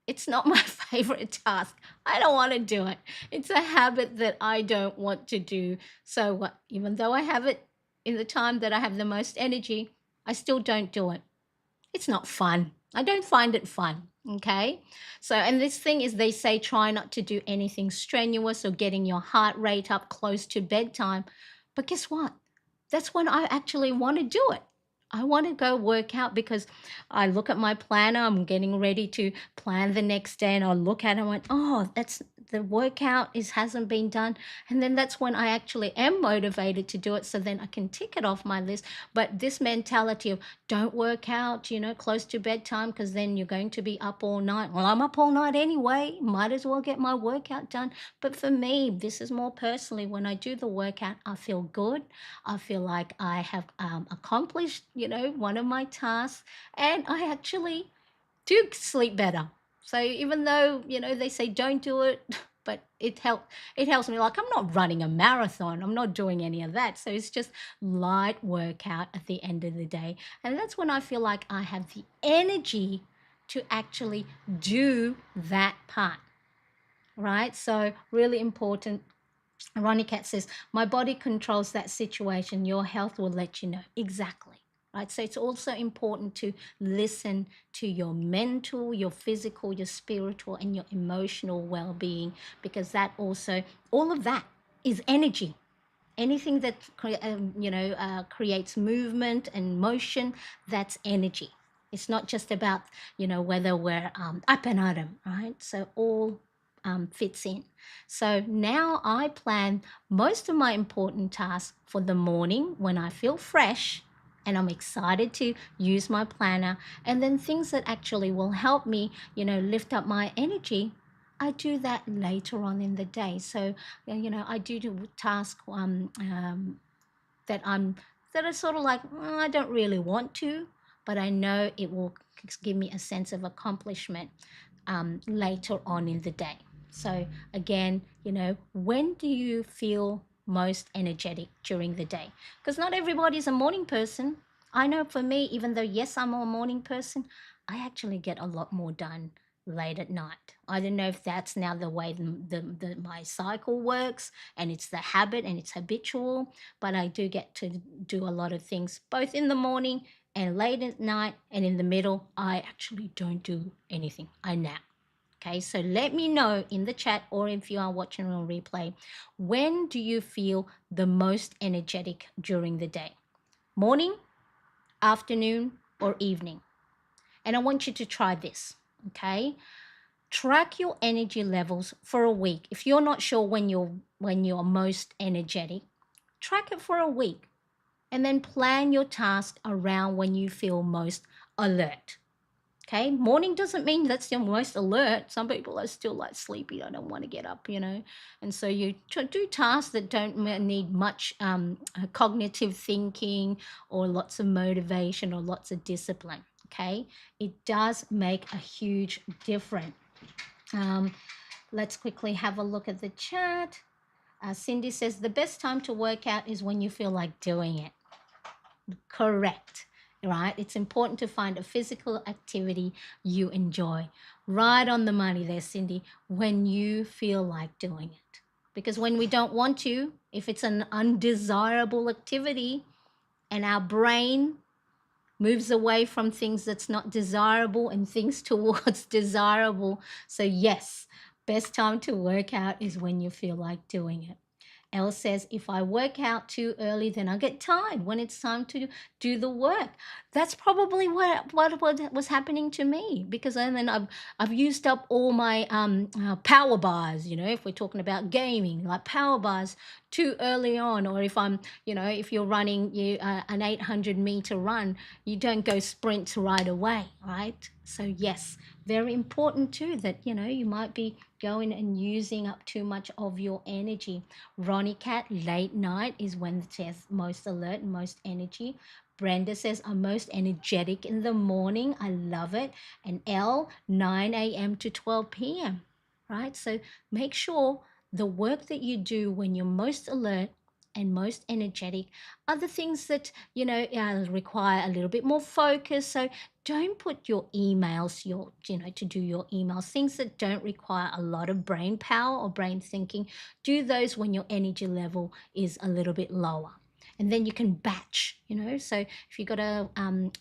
It's not my favorite task. I don't want to do it. It's a habit that I don't want to do. So what? Even though I have it in the time that I have the most energy, I still don't do it. It's not fun. I don't find it fun. Okay. So, and this thing is, they say try not to do anything strenuous or getting your heart rate up close to bedtime. But guess what? That's when I actually want to do it. I want to go work out because I look at my planner, I'm getting ready to plan the next day, and I look at it and went, oh, that's the workout is hasn't been done. And then that's when I actually am motivated to do it. So then I can tick it off my list. But this mentality of don't work out, close to bedtime because then you're going to be up all night. Well, I'm up all night anyway. Might as well get my workout done. But for me, this is more personally, when I do the workout, I feel good. I feel like I have accomplished, one of my tasks, and I actually do sleep better. So even though, they say don't do it, but it helps me. Like, I'm not running a marathon. I'm not doing any of that. So it's just light workout at the end of the day. And that's when I feel like I have the energy to actually do that part. Right? So really important. Ronnie Cat says, my body controls that situation. Your health will let you know. Exactly. Right. So it's also important to listen to your mental, your physical, your spiritual, and your emotional well-being, because that also, all of that is energy. Anything that creates movement and motion, that's energy. It's not just about whether we're up and at 'em, right? So all fits in. So now I plan most of my important tasks for the morning when I feel fresh and I'm excited to use my planner. And then things that actually will help me, lift up my energy, I do that later on in the day. So, I do tasks that I'm that are sort of like, I don't really want to, but I know it will give me a sense of accomplishment later on in the day. So again, when do you feel most energetic during the day? Because not everybody's a morning person. I know for me, even though yes, I'm a morning person, I actually get a lot more done late at night. I don't know if that's now the way my cycle works, and it's the habit and it's habitual, but I do get to do a lot of things both in the morning and late at night, and in the middle, I actually don't do anything. I nap. Okay, so let me know in the chat, or if you are watching on replay, when do you feel the most energetic during the day? Morning, afternoon, or evening? And I want you to try this, okay? Track your energy levels for a week. If you're not sure when you're most energetic, track it for a week and then plan your task around when you feel most alert. Okay, morning doesn't mean that's your most alert. Some people are still like sleepy. I don't want to get up, and so you do tasks that don't need much cognitive thinking or lots of motivation or lots of discipline. Okay, it does make a huge difference. Um, let's quickly have a look at the chat. Cindy says the best time to work out is when you feel like doing it. Correct, right? It's important to find a physical activity you enjoy. Right on the money there, Cindy, when you feel like doing it. Because when we don't want to, if it's an undesirable activity and our brain moves away from things that's not desirable and things towards desirable. So, yes, best time to work out is when you feel like doing it. Elle says, if I work out too early, then I get tired when it's time to do the work. That's probably what was happening to me, because then I've used up all my power bars, if we're talking about gaming, like power bars too early on. Or if if you're running an 800-meter run, you don't go sprint right away, right? So yes, very important too that, you might be going and using up too much of your energy. Ronnie Cat, late night is when there's most alert and most energy. Brenda says, I'm most energetic in the morning. I love it. And L, 9 a.m. to 12 p.m. Right? So make sure the work that you do when you're most alert and most energetic are the things that, require a little bit more focus. So don't put your emails, to do your emails, things that don't require a lot of brain power or brain thinking. Do those when your energy level is a little bit lower. And then you can batch, So if you got to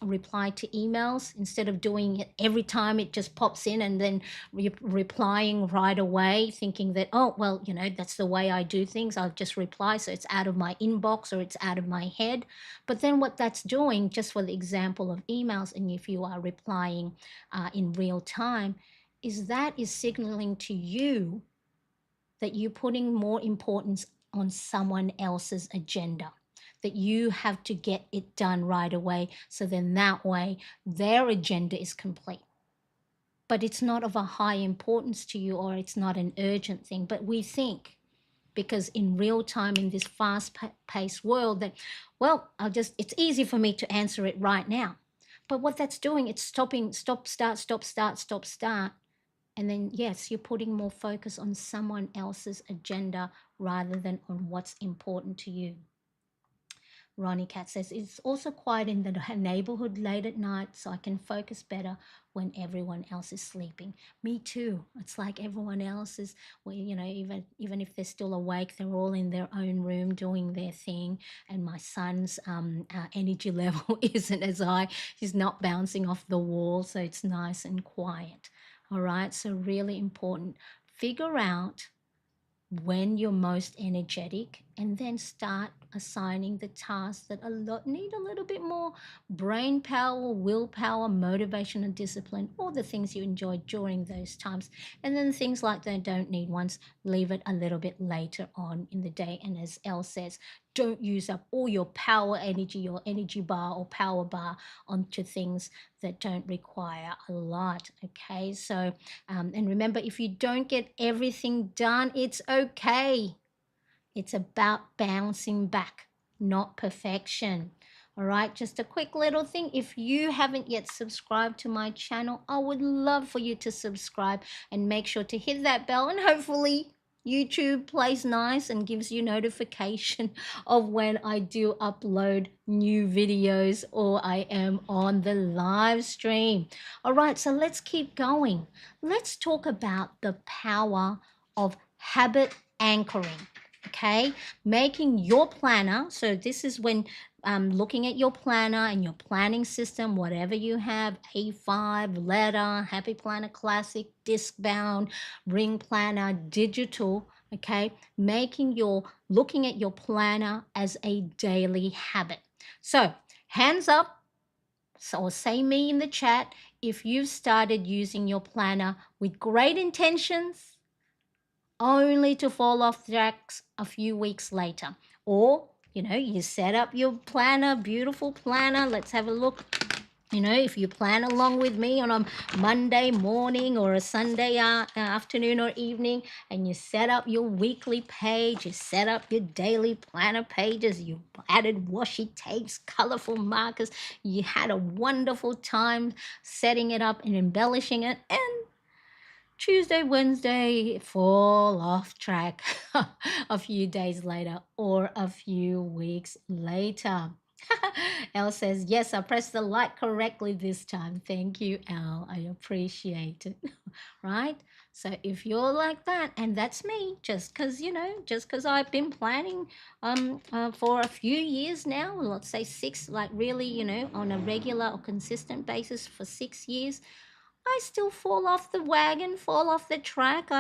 reply to emails, instead of doing it every time it just pops in and then replying right away, thinking that, oh, well, that's the way I do things. I'll just reply so it's out of my inbox or it's out of my head. But then what that's doing, just for the example of emails, and if you are replying in real time, is signaling to you that you're putting more importance on someone else's agenda, that you have to get it done right away. So then that way their agenda is complete. But it's not of a high importance to you, or it's not an urgent thing. But we think, because in real time, in this fast paced world, that, well, it's easy for me to answer it right now. But what that's doing, it's stopping, stop, start, stop, start, stop, start. And then, yes, you're putting more focus on someone else's agenda rather than on what's important to you. Ronnie Cat says, it's also quiet in the neighborhood late at night, so I can focus better when everyone else is sleeping. Me too. It's like everyone else is, well, even if they're still awake, they're all in their own room doing their thing. And my son's energy level isn't as high. He's not bouncing off the wall, so it's nice and quiet. All right, so really important. Figure out when you're most energetic and then start assigning the tasks that need a little bit more brain power, willpower, motivation, and discipline, all the things you enjoy during those times. And then things like that don't need ones, leave it a little bit later on in the day. And as Elle says, don't use up all your power energy, your energy bar or power bar onto things that don't require a lot. Okay, so and remember, if you don't get everything done, it's okay. It's about bouncing back, not perfection. All right, just a quick little thing. If you haven't yet subscribed to my channel, I would love for you to subscribe and make sure to hit that bell, and hopefully YouTube plays nice and gives you notification of when I do upload new videos or I am on the live stream. All right, so let's keep going. Let's talk about the power of habit anchoring. Okay, making your planner. So this is when looking at your planner and your planning system, whatever you have, A5, letter, Happy Planner Classic, disc bound, ring planner, digital. Okay, looking at your planner as a daily habit. So hands up, or say me in the chat if you've started using your planner with great intentions only to fall off tracks a few weeks later. Or, you set up your planner, beautiful planner. Let's have a look. If you plan along with me on a Monday morning or a Sunday afternoon or evening, and you set up your weekly page, you set up your daily planner pages, you added washi tapes, colorful markers, you had a wonderful time setting it up and embellishing it, and Tuesday, Wednesday, fall off track a few days later or a few weeks later. Elle says, yes, I pressed the like correctly this time. Thank you, Elle. I appreciate it. Right? So if you're like that, and that's me, just because I've been planning for a few years now, let's say 6, like really, on a regular or consistent basis for 6 years, I still fall off the wagon, fall off the track.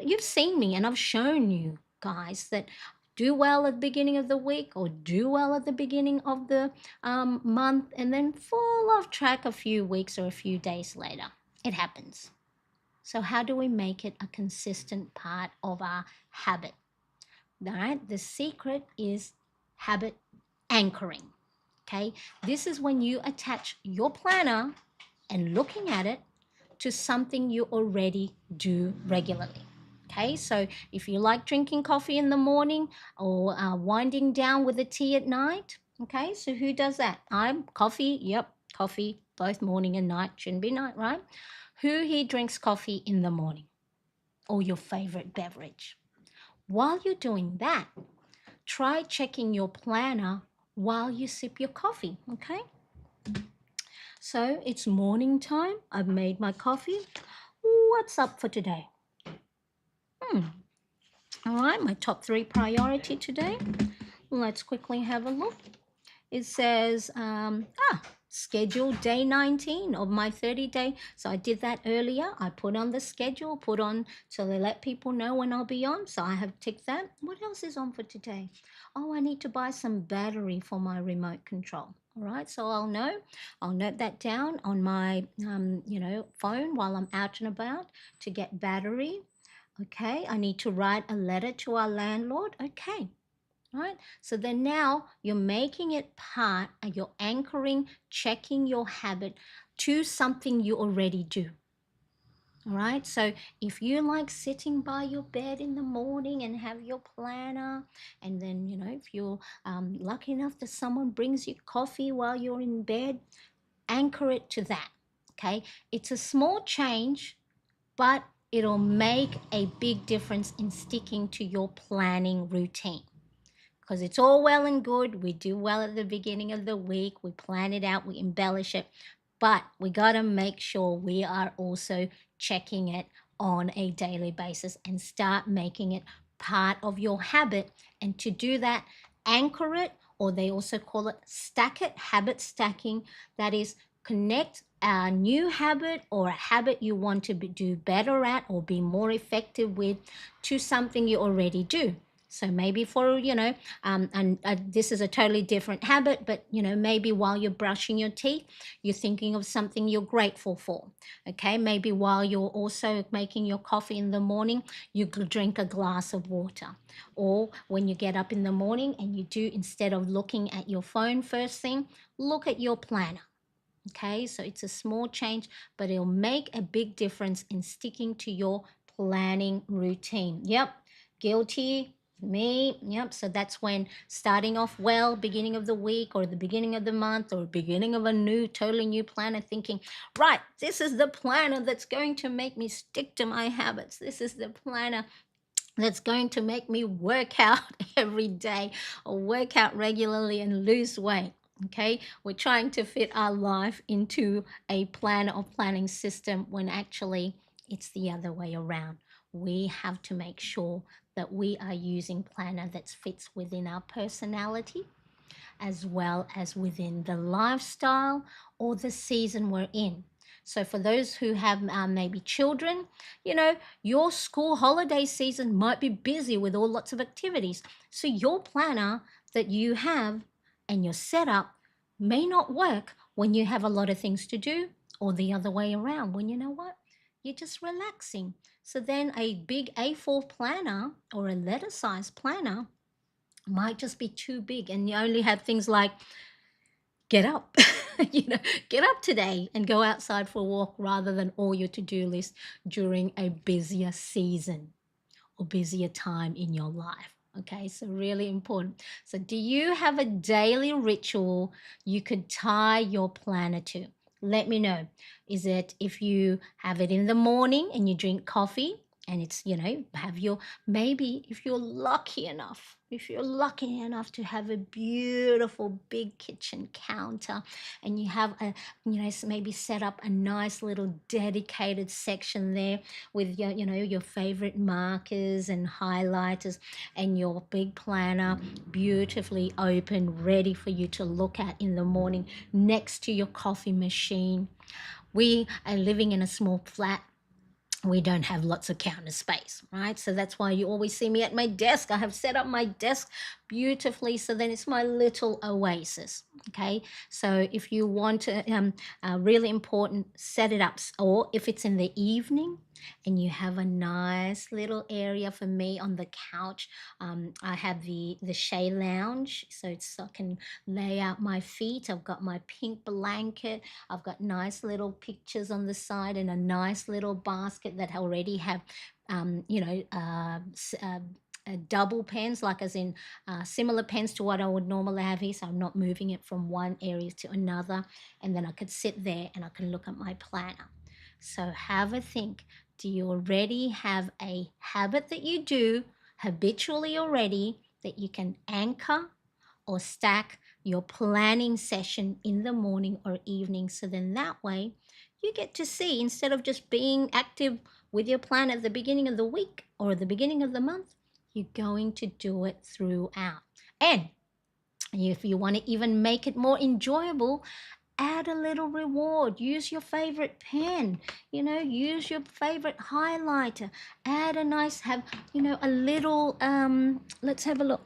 You've seen me, and I've shown you guys that do well at the beginning of the week or do well at the beginning of the month, and then fall off track a few weeks or a few days later. It happens. So how do we make it a consistent part of our habit? All right. The secret is habit anchoring. Okay. This is when you attach your planner and looking at it to something you already do regularly. Okay, so if you like drinking coffee in the morning or winding down with a tea at night, okay, so who does that? Yep, coffee, both morning and night, shouldn't be night, right? Who here drinks coffee in the morning or your favorite beverage? While you're doing that, try checking your planner while you sip your coffee, okay? So it's morning time. I've made my coffee. What's up for today? All right, my top 3 priority today. Let's quickly have a look. It says, schedule day 19 of my 30-day. So I did that earlier. I put on the schedule, so they let people know when I'll be on. So I have ticked that. What else is on for today? Oh, I need to buy some battery for my remote control. All right, so I'll note that down on my, phone while I'm out and about to get battery. Okay, I need to write a letter to our landlord. Okay, right? So then now you're making it part, and you're anchoring, checking your habit to something you already do. All right, so if you like sitting by your bed in the morning and have your planner, and then, if you're lucky enough that someone brings you coffee while you're in bed, anchor it to that. Okay, it's a small change, but it'll make a big difference in sticking to your planning routine. Because it's all well and good. We do well at the beginning of the week. We plan it out, we embellish it. But we got to make sure we are also checking it on a daily basis and start making it part of your habit. And to do that, anchor it, or they also call it stack it, habit stacking. That is, connect a new habit or a habit you want to do better at or be more effective with to something you already do. So maybe for, and this is a totally different habit, but, maybe while you're brushing your teeth, you're thinking of something you're grateful for. Okay, maybe while you're also making your coffee in the morning, you drink a glass of water. Or when you get up in the morning and you do, instead of looking at your phone first thing, look at your planner. Okay, so it's a small change, but it'll make a big difference in sticking to your planning routine. Yep, guilty. Me, yep. So that's when starting off well, beginning of the week or the beginning of the month or beginning of a totally new planner, thinking, right, this is the planner that's going to make me stick to my habits. This is the planner that's going to make me work out every day or work out regularly and lose weight. Okay, we're trying to fit our life into a plan or planning system when actually it's the other way around. We have to make sure that we are using planner that fits within our personality as well as within the lifestyle or the season we're in. So, for those who have maybe children, your school holiday season might be busy with all lots of activities. So, your planner that you have and your setup may not work when you have a lot of things to do, or the other way around when you know what? You're just relaxing. So, then a big A4 planner or a letter size planner might just be too big, and you only have things like get up, get up today and go outside for a walk rather than all your to-do list during a busier season or busier time in your life. Okay, so really important. So, do you have a daily ritual you could tie your planner to? Let me know. Is it if you have it in the morning and you drink coffee and it's, have your, maybe if you're lucky enough to have a beautiful big kitchen counter and you have maybe set up a nice little dedicated section there with your favorite markers and highlighters and your big planner beautifully open ready for you to look at in the morning next to your coffee machine. We are living in a small flat. We don't have lots of counter space, right? So that's why you always see me at my desk. I have set up my desk beautifully, so then it's my little oasis. Okay, so if you want to, really important, set it up. Or if it's in the evening and you have a nice little area, for me on the couch, I have the Shea Lounge, so I can lay out my feet. I've got my pink blanket. I've got nice little pictures on the side and a nice little basket that already have, um, you know, uh, s- uh, double pens, like as in similar pens to what I would normally have here. So I'm not moving it from one area to another. And then I could sit there and I can look at my planner. So have a think. Do you already have a habit that you do habitually already that you can anchor or stack your planning session in the morning or evening? So then that way you get to see, instead of just being active with your plan at the beginning of the week or the beginning of the month, you're going to do it throughout. And if you want to even make it more enjoyable, add a little reward. Use your favorite pen, use your favorite highlighter. Add a nice, have, a little, let's have a look,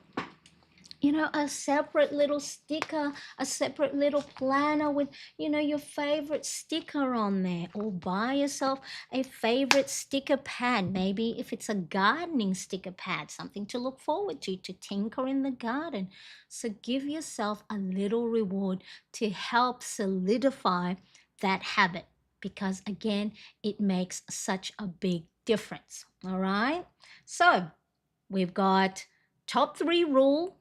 a separate little sticker, a separate little planner with, your favorite sticker on there. Or buy yourself a favorite sticker pad. Maybe if it's a gardening sticker pad, something to look forward to tinker in the garden. So give yourself a little reward to help solidify that habit, because again, it makes such a big difference. All right. So we've got top 3 rule.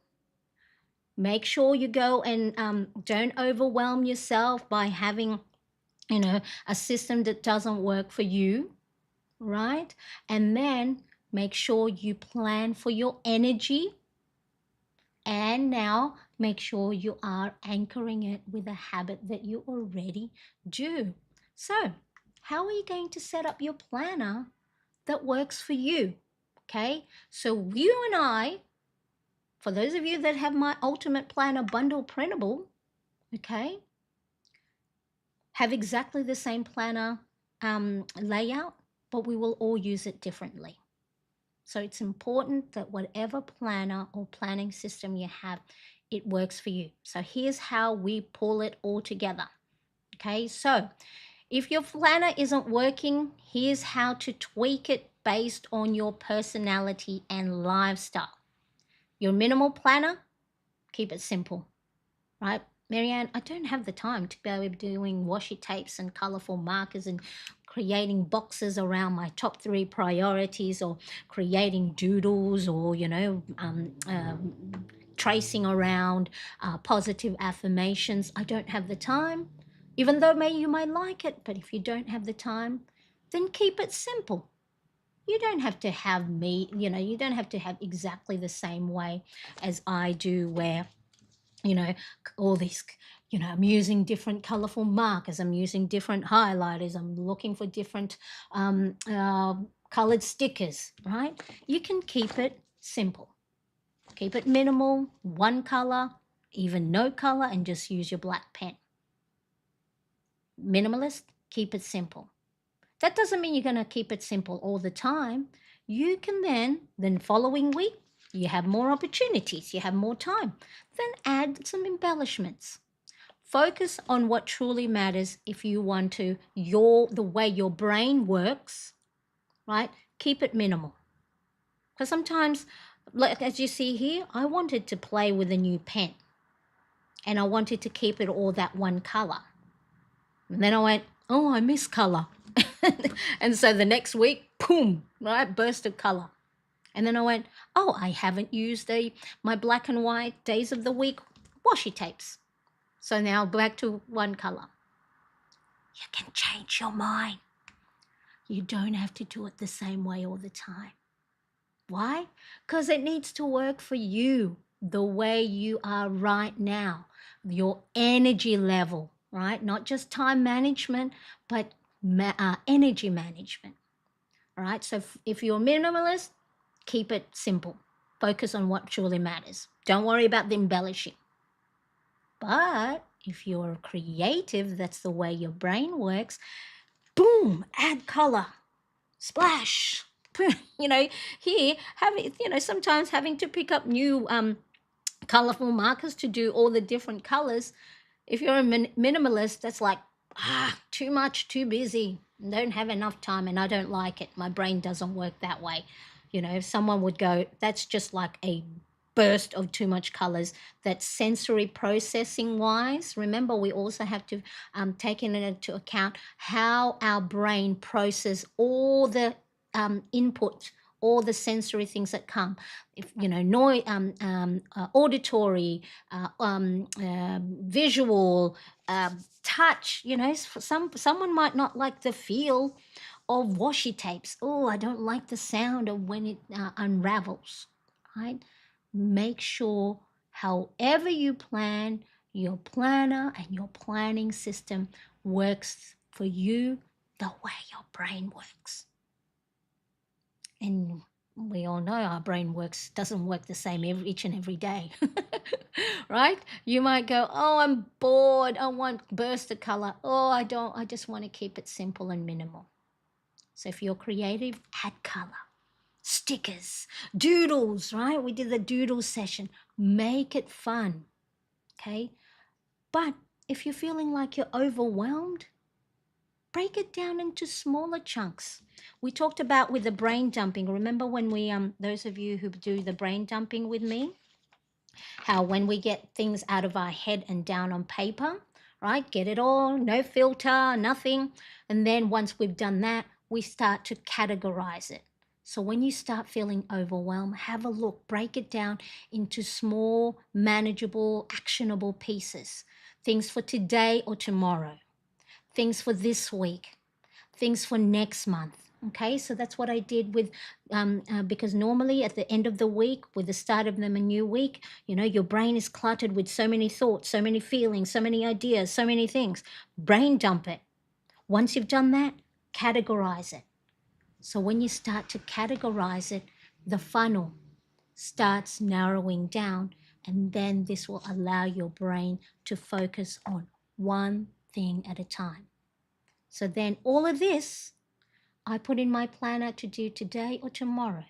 Make sure you go and don't overwhelm yourself by having, a system that doesn't work for you, right? And then make sure you plan for your energy. And now make sure you are anchoring it with a habit that you already do. So, how are you going to set up your planner that works for you? Okay, so you and I, for those of you that have my Ultimate Planner Bundle printable, okay, have exactly the same planner layout, but we will all use it differently. So it's important that whatever planner or planning system you have, it works for you. So here's how we pull it all together. Okay, so if your planner isn't working, here's how to tweak it based on your personality and lifestyle. Your minimal planner, keep it simple, right? Marianne, I don't have the time to go doing washi tapes and colorful markers and creating boxes around my top 3 priorities, or creating doodles, or, tracing around positive affirmations. I don't have the time, even though you might like it. But if you don't have the time, then keep it simple. You don't have to have you don't have to have exactly the same way as I do, where you know all these, I'm using different colorful markers, I'm using different highlighters, I'm looking for different colored stickers, right? You can keep it simple, keep it minimal, one color, even no color, and just use your black pen. Minimalist, keep it simple. That doesn't mean you're going to keep it simple all the time. You can then following week, you have more opportunities, you have more time, then add some embellishments. Focus on what truly matters. If you want to, the way your brain works, right? Keep it minimal. Because sometimes, like as you see here, I wanted to play with a new pen, and I wanted to keep it all that one color. And then I went, oh, I miss color. And so the next week, boom, right, burst of color. And then I went, oh, I haven't used my black and white days of the week washi tapes. So now back to one color. You can change your mind. You don't have to do it the same way all the time. Why? Because it needs to work for you the way you are right now, your energy level, right? Not just time management, but energy management. All right. So if you're a minimalist, keep it simple. Focus on what truly matters. Don't worry about the embellishing. But if you're creative, that's the way your brain works. Boom, add color, splash. Here having, sometimes having to pick up new colorful markers to do all the different colors. If you're a minimalist, that's like, too much, too busy, don't have enough time, and I don't like it. My brain doesn't work that way. If someone would go, that's just like a burst of too much colors. That sensory processing wise, remember, we also have to take into account how our brain process all the input, all the sensory things that come. If noise, auditory, visual, touch. Someone might not like the feel of washi tapes. Oh, I don't like the sound of when it unravels. Right? Make sure, however you plan, your planner and your planning system works for you the way your brain works. And we all know our brain doesn't work the same each and every day. Right? You might go, oh, I'm bored, I want burst of color. Oh, I just want to keep it simple and minimal. So if you're creative, add color. Stickers, doodles, right? We did the doodle session. Make it fun. Okay? But if you're feeling like you're overwhelmed, break it down into smaller chunks. We talked about with the brain dumping. Remember when we those of you who do the brain dumping with me, how when we get things out of our head and down on paper, right? Get it all, no filter, nothing. And then once we've done that, we start to categorize it. So when you start feeling overwhelmed, have a look, break it down into small, manageable, actionable pieces. Things for today or tomorrow. Things for this week, things for next month. Okay, so that's what I did with, because normally at the end of the week, with the start of a new week, your brain is cluttered with so many thoughts, so many feelings, so many ideas, so many things. Brain dump it. Once you've done that, categorize it. So when you start to categorize it, the funnel starts narrowing down, and then this will allow your brain to focus on one thing at a time. So then all of this I put in my planner to do today or tomorrow.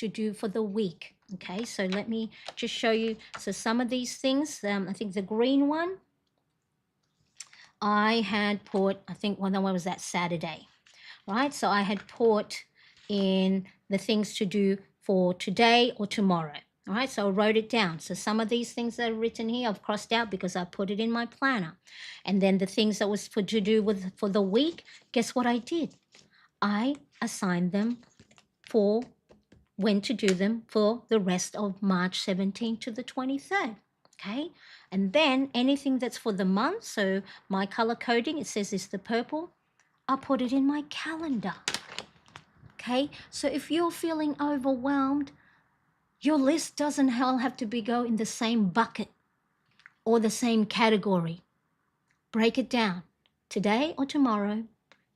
to do for the week. Okay, so let me just show you. So some of these things, I think the green one, I had put, I think one was that Saturday, right? So I had put in the things to do for today or tomorrow. All right, so I wrote it down. So some of these things that are written here, I've crossed out because I put it in my planner. And then the things that was for to do with for the week, guess what I did? I assigned them for when to do them for the rest of March 17th to the 23rd. Okay, and then anything that's for the month, so my color coding, it says it's the purple, I'll put it in my calendar. Okay, so if you're feeling overwhelmed, your list doesn't all have to be go in the same bucket or the same category. Break it down. Today or tomorrow,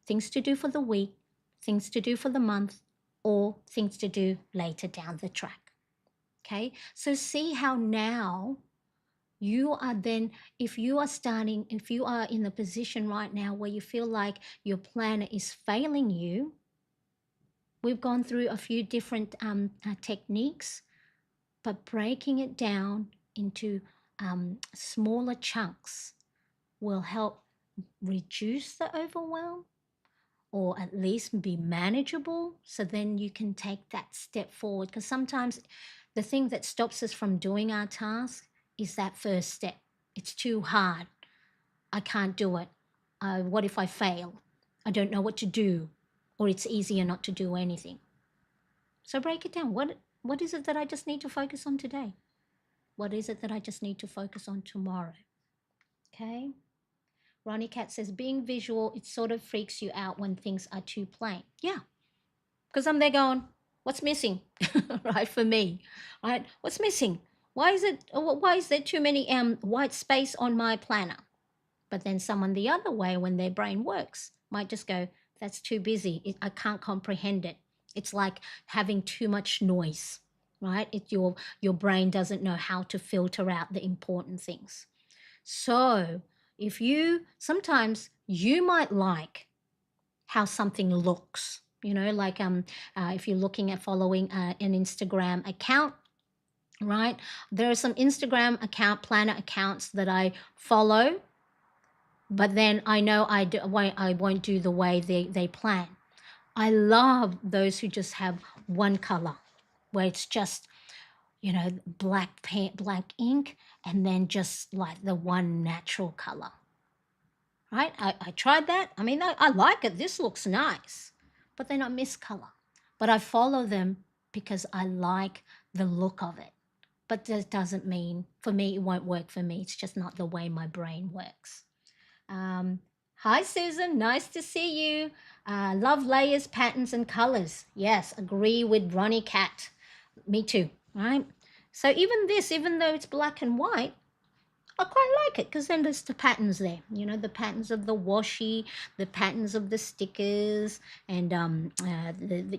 things to do for the week, things to do for the month, or things to do later down the track. Okay, so see how now you are then, if you are in the position right now where you feel like your planner is failing you, we've gone through a few different techniques, but breaking it down into smaller chunks will help reduce the overwhelm or at least be manageable, so then you can take that step forward. Because sometimes the thing that stops us from doing our task is that first step. It's too hard. I can't do it. What if I fail? I don't know what to do, or it's easier not to do anything. So break it down. What is it that I just need to focus on today? What is it that I just need to focus on tomorrow? Okay. Ronnie Cat says, being visual, it sort of freaks you out when things are too plain. Yeah, because I'm there going, what's missing? Right, for me, right? What's missing? Why is there too many white space on my planner? But then someone the other way, when their brain works, might just go, that's too busy. I can't comprehend it. It's like having too much noise, right? Your brain doesn't know how to filter out the important things. So if sometimes you might like how something looks, like if you're looking at following an Instagram account, right? There are some Instagram planner accounts that I follow, but then I know I won't do the way they plan. I love those who just have one color, where it's just black paint, black ink, and then just like the one natural color. Right? I tried that. I mean, I like it. This looks nice. But then I miss color. But I follow them because I like the look of it. But that doesn't mean, for me, it won't work for me. It's just not the way my brain works. Hi, Susan. Nice to see you. Love layers, patterns, and colors. Yes, agree with Ronnie Cat. Me too, right? So even though it's black and white, I quite like it because then there's the patterns there, the patterns of the washi, the patterns of the stickers, and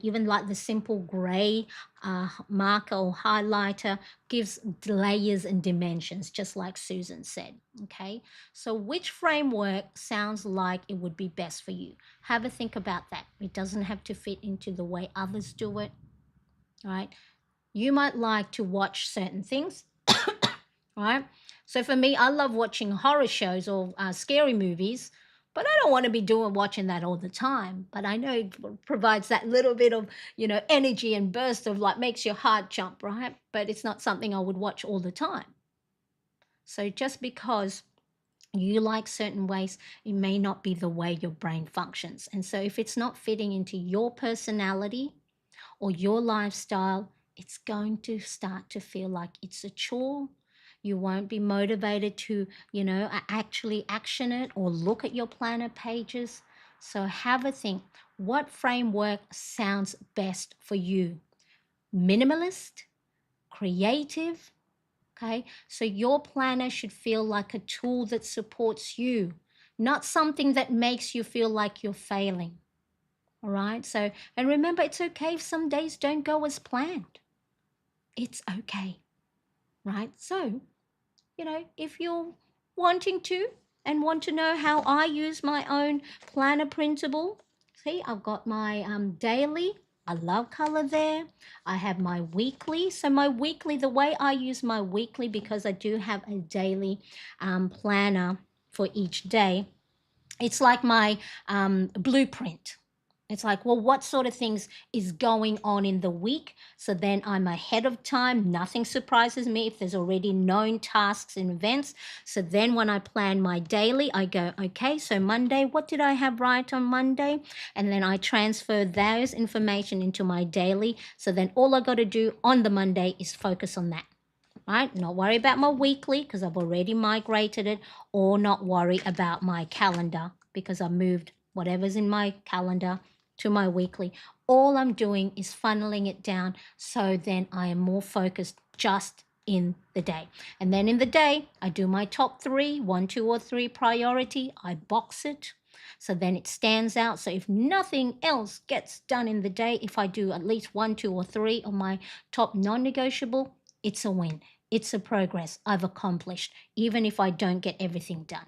even like the simple gray marker or highlighter gives layers and dimensions, just like Susan said. Okay, so which framework sounds like it would be best for you? Have a think about that. It doesn't have to fit into the way others do it, right? You might like to watch certain things, right? So for me, I love watching horror shows or scary movies, but I don't want to be watching that all the time. But I know it provides that little bit of, energy and burst of like makes your heart jump, right? But it's not something I would watch all the time. So just because you like certain ways, it may not be the way your brain functions. And so if it's not fitting into your personality or your lifestyle, it's going to start to feel like it's a chore. You won't be motivated to, actually action it or look at your planner pages. So have a think. What framework sounds best for you? Minimalist, creative, okay? So your planner should feel like a tool that supports you, not something that makes you feel like you're failing. All right? So, and remember, it's okay if some days don't go as planned. It's okay, right? So, if you're wanting to and want to know how I use my own planner printable, see, I've got my daily I love color there. I have my weekly. So my weekly, the way I use my weekly, because I do have a daily planner for each day, it's like my blueprint. It's like, well, what sort of things is going on in the week? So then I'm ahead of time. Nothing surprises me if there's already known tasks and events. So then when I plan my daily, I go, okay, so Monday, what did I have right on Monday? And then I transfer those information into my daily. So then all I got to do on the Monday is focus on that. Right? Not worry about my weekly because I've already migrated it, or not worry about my calendar because I moved whatever's in my calendar to my weekly. All I'm doing is funneling it down so then I am more focused just in the day. And then in the day, I do my top three, one, two, or three priority. I box it. So then it stands out. So if nothing else gets done in the day, if I do at least one, two, or three of my top non negotiable, it's a win. It's a progress I've accomplished, even if I don't get everything done.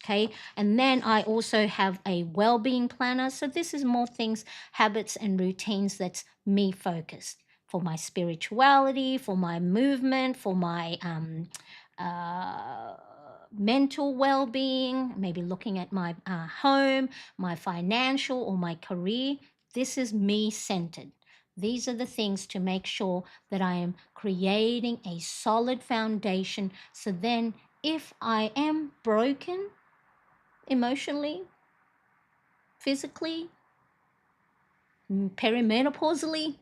Okay, and then I also have a well-being planner. So this is more things, habits, and routines that's me focused for my spirituality, for my movement, for my uh, mental well-being, maybe looking at my home, my financial, or my career. This is me centered. These are the things to make sure that I am creating a solid foundation. So then, if I am broken emotionally, physically, perimenopausally,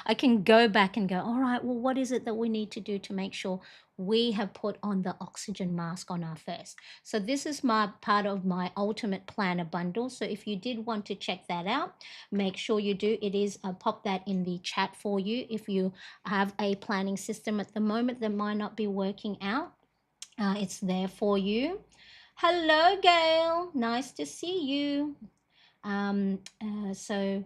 I can go back and go, all right, well, what is it that we need to do to make sure we have put on the oxygen mask on our first? So this is my part of my ultimate planner bundle. So if you did want to check that out, make sure you do. It is, pop that in the chat for you. If you have a planning system at the moment that might not be working out, it's there for you. Hello, Gail. Nice to see you. So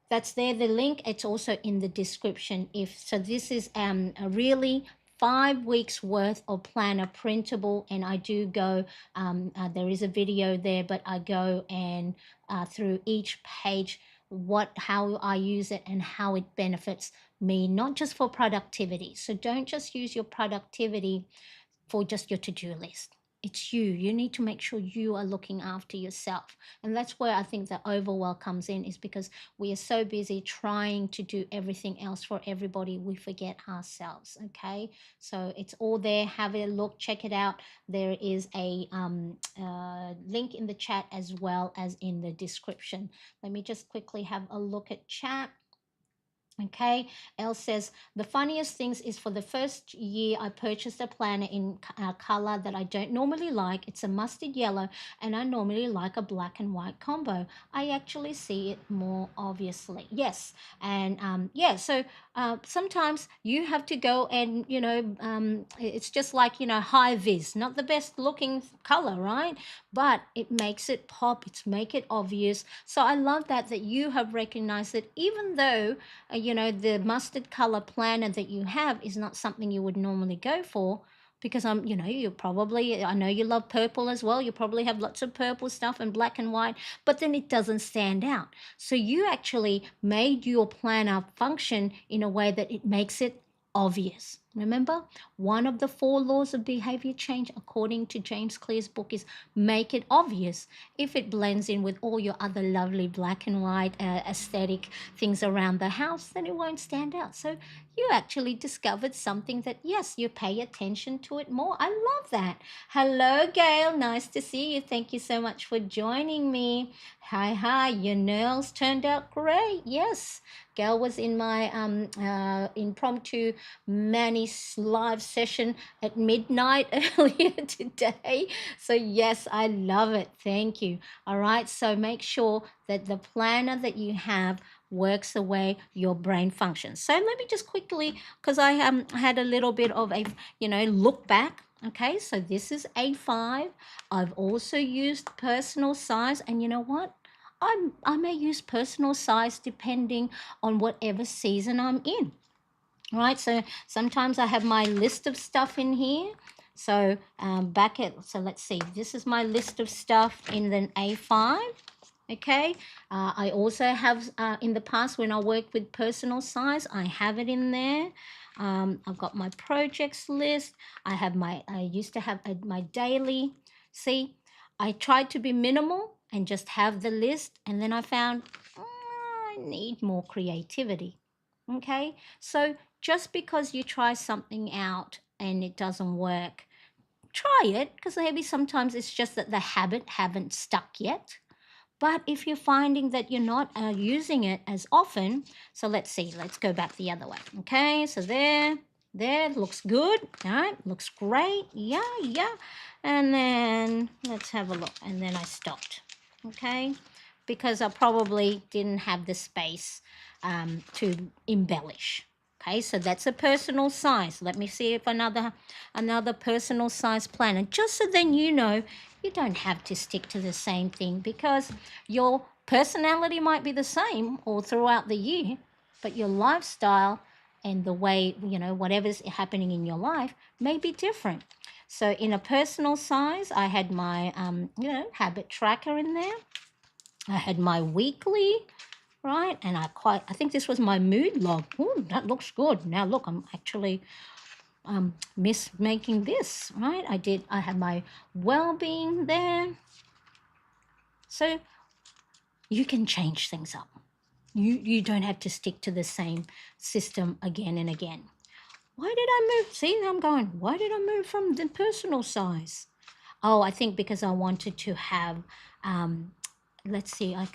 that's there, the link. It's also in the description. If so, this is a really 5 weeks worth of planner printable, and I do go, there is a video there, but I go and through each page how I use it and how it benefits me, not just for productivity. So don't just use your productivity for just your to-do list. It's you. You need to make sure you are looking after yourself. And that's where I think the overwhelm comes in, is because we are so busy trying to do everything else for everybody, we forget ourselves. Okay. So it's all there. Have a look, check it out. There is a link in the chat as well as in the description. Let me just quickly have a look at chat. Okay, Elle says, the funniest things is for the first year I purchased a planner in color that I don't normally like. It's a mustard yellow, and I normally like a black and white combo. I actually see it more obviously. Yes, and yeah, so sometimes you have to go and, it's just like, high vis, not the best looking color, right? But it makes it pop, it's make it obvious. So I love that you have recognized that even though the mustard color planner that you have is not something you would normally go for, because you probably, I know you love purple as well. You probably have lots of purple stuff and black and white, but then it doesn't stand out. So you actually made your planner function in a way that it makes it obvious. Remember, one of the 4 laws of behavior change, according to James Clear's book, is make it obvious. If it blends in with all your other lovely black and white aesthetic things around the house, then it won't stand out. So you actually discovered something that, yes, you pay attention to it more. I love that. Hello, Gail. Nice to see you. Thank you so much for joining me. Hi. Your nails turned out great. Yes. Gail was in my impromptu Manny live session at midnight earlier today. So yes, I love it. Thank you. All right. So make sure that the planner that you have works the way your brain functions. So let me just quickly, because I had a little bit of a look back. Okay, so this is A5. I've also used personal size, and you know what? I may use personal size depending on whatever season I'm in. Right, so sometimes I have my list of stuff in here. So so let's see, this is my list of stuff in the A5. Okay, I also have in the past when I worked with personal size, I have it in there. I've got my projects list. I used to have my daily. See, I tried to be minimal and just have the list, and then I found I need more creativity. Okay, so just because you try something out and it doesn't work, try it, because maybe sometimes it's just that the habit haven't stuck yet. But if you're finding that you're not using it as often, so let's see, let's go back the other way. Okay, so there, looks good, all right, looks great, yeah, yeah. And then let's have a look, and then I stopped, okay, because I probably didn't have the space to embellish. Okay, so that's a personal size. Let me see if another personal size planner, just so then you don't have to stick to the same thing, because your personality might be the same all throughout the year, but your lifestyle and the way, whatever's happening in your life may be different. So in a personal size, I had my, habit tracker in there. I had my weekly, right? And I think this was my mood log. Oh, that looks good. Now look, I'm actually miss making this, right? I had my well-being there. So you can change things up. You don't have to stick to the same system again and again. Why did I move? See, I'm going, why did I move from the personal size? Oh, I think because I wanted to have, let's see, I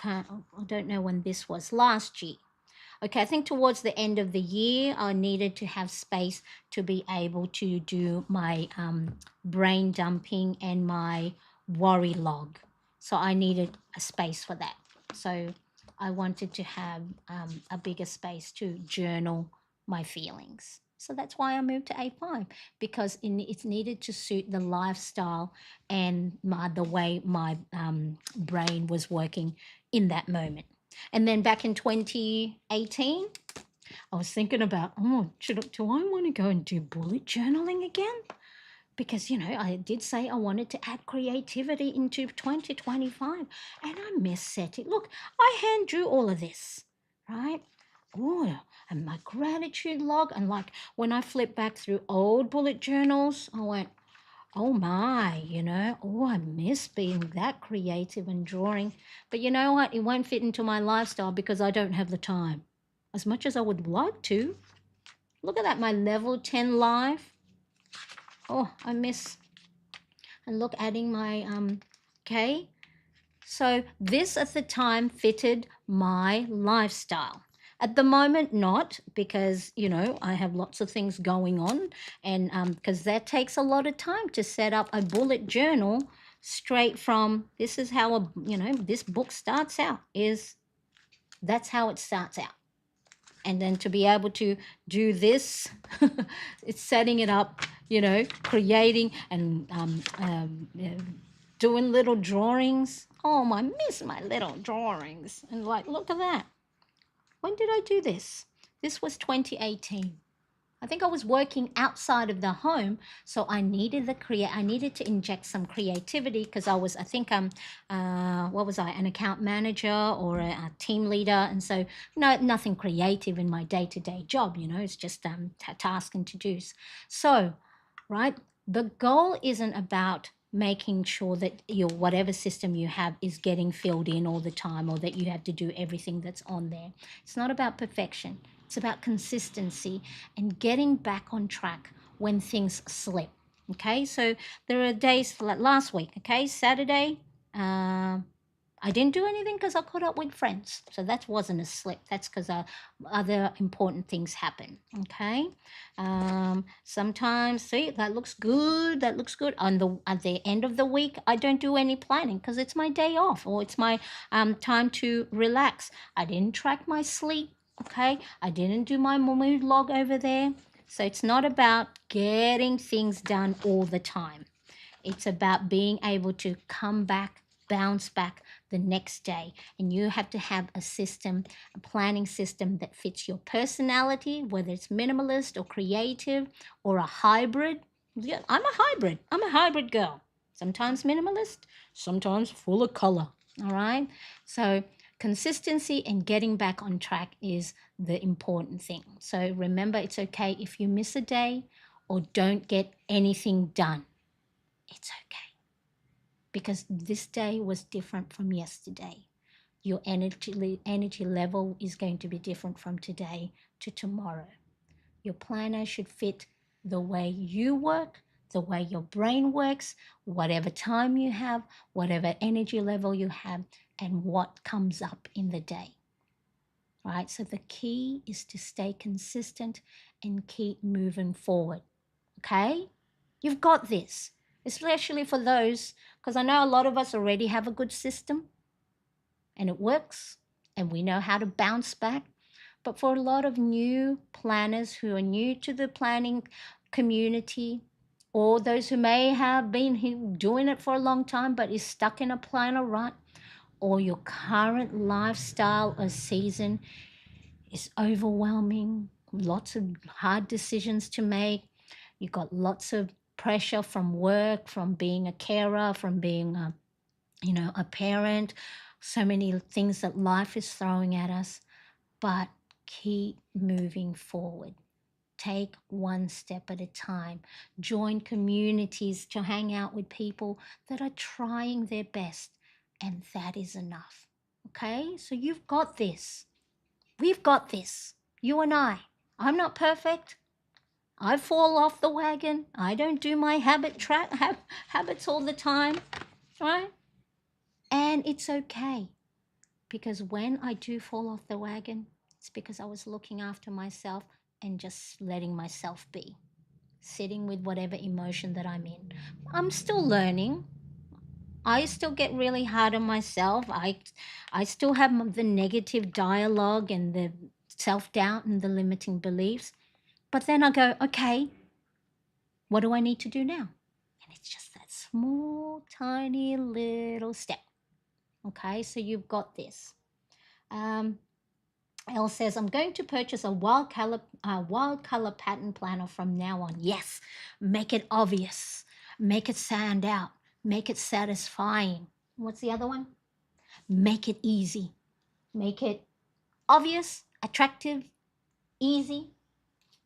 don't know when this was, last year. Okay, I think towards the end of the year, I needed to have space to be able to do my brain dumping and my worry log. So I needed a space for that. So I wanted to have a bigger space to journal my feelings. So that's why I moved to A5, because it's needed to suit the lifestyle and the way my brain was working in that moment. And then back in 2018, I was thinking about, do I want to go and do bullet journaling again? Because, I did say I wanted to add creativity into 2025, and I misset it. Look, I hand drew all of this, right? Oh, and my gratitude log. And like when I flipped back through old bullet journals, I went, oh my, oh, I miss being that creative and drawing. But you know what? It won't fit into my lifestyle because I don't have the time. As much as I would like to. Look at that, my level 10 life. Oh, I miss. And look, adding my, okay. So this at the time fitted my lifestyle. At the moment, not, because, I have lots of things going on, and because that takes a lot of time to set up a bullet journal straight from, this is how, this book starts out, that's how it starts out. And then to be able to do this, it's setting it up, creating and doing little drawings. Oh, I miss my little drawings. And like, look at that. When did I do this? This was 2018. I think I was working outside of the home, so I needed I needed to inject some creativity, because I think what was I, an account manager or a team leader, and so nothing creative in my day-to-day job, it's just task and to-dos. So, right, the goal isn't about making sure that your whatever system you have is getting filled in all the time, or that you have to do everything that's on there. It's not about perfection. It's about consistency and getting back on track when things slip. Okay, so there are days like last week. Okay, Saturday, I didn't do anything because I caught up with friends. So that wasn't a slip. That's because other important things happen. Okay. Sometimes, see, that looks good. That looks good. At the end of the week, I don't do any planning because it's my day off, or it's my time to relax. I didn't track my sleep. Okay. I didn't do my mood log over there. So it's not about getting things done all the time. It's about being able to come back, bounce back the next day. And you have to have a system, a planning system that fits your personality, whether it's minimalist or creative or a hybrid. Yeah, I'm a hybrid. I'm a hybrid girl. Sometimes minimalist, sometimes full of color. All right. So consistency and getting back on track is the important thing. So remember, it's okay if you miss a day or don't get anything done. It's okay because this day was different from yesterday. Your energy level is going to be different from today to tomorrow. Your planner should fit the way you work, the way your brain works, whatever time you have, whatever energy level you have, and what comes up in the day. Right? So the key is to stay consistent and keep moving forward. Okay? You've got this, especially for those, because I know a lot of us already have a good system and it works and we know how to bounce back. But for a lot of new planners who are new to the planning community, or those who may have been doing it for a long time but is stuck in a planner rut, or your current lifestyle or season is overwhelming, lots of hard decisions to make, you've got lots of pressure from work, from being a carer, from being a parent, so many things that life is throwing at us, but keep moving forward. Take one step at a time. Join communities to hang out with people that are trying their best, and that is enough. Okay? So you've got this. We've got this. You and I. I'm not perfect. I fall off the wagon. I don't do my habits all the time, right? And it's okay because when I do fall off the wagon, it's because I was looking after myself and just letting myself be, sitting with whatever emotion that I'm in. I'm still learning. I still get really hard on myself. I still have the negative dialogue and the self-doubt and the limiting beliefs. But then I go, okay, what do I need to do now? And it's just that small, tiny little step. Okay, so you've got this. Um, Elle says, I'm going to purchase a wild color pattern planner from now on. Yes, make it obvious, make it stand out, make it satisfying. What's the other one? Make it easy, make it obvious, attractive, easy,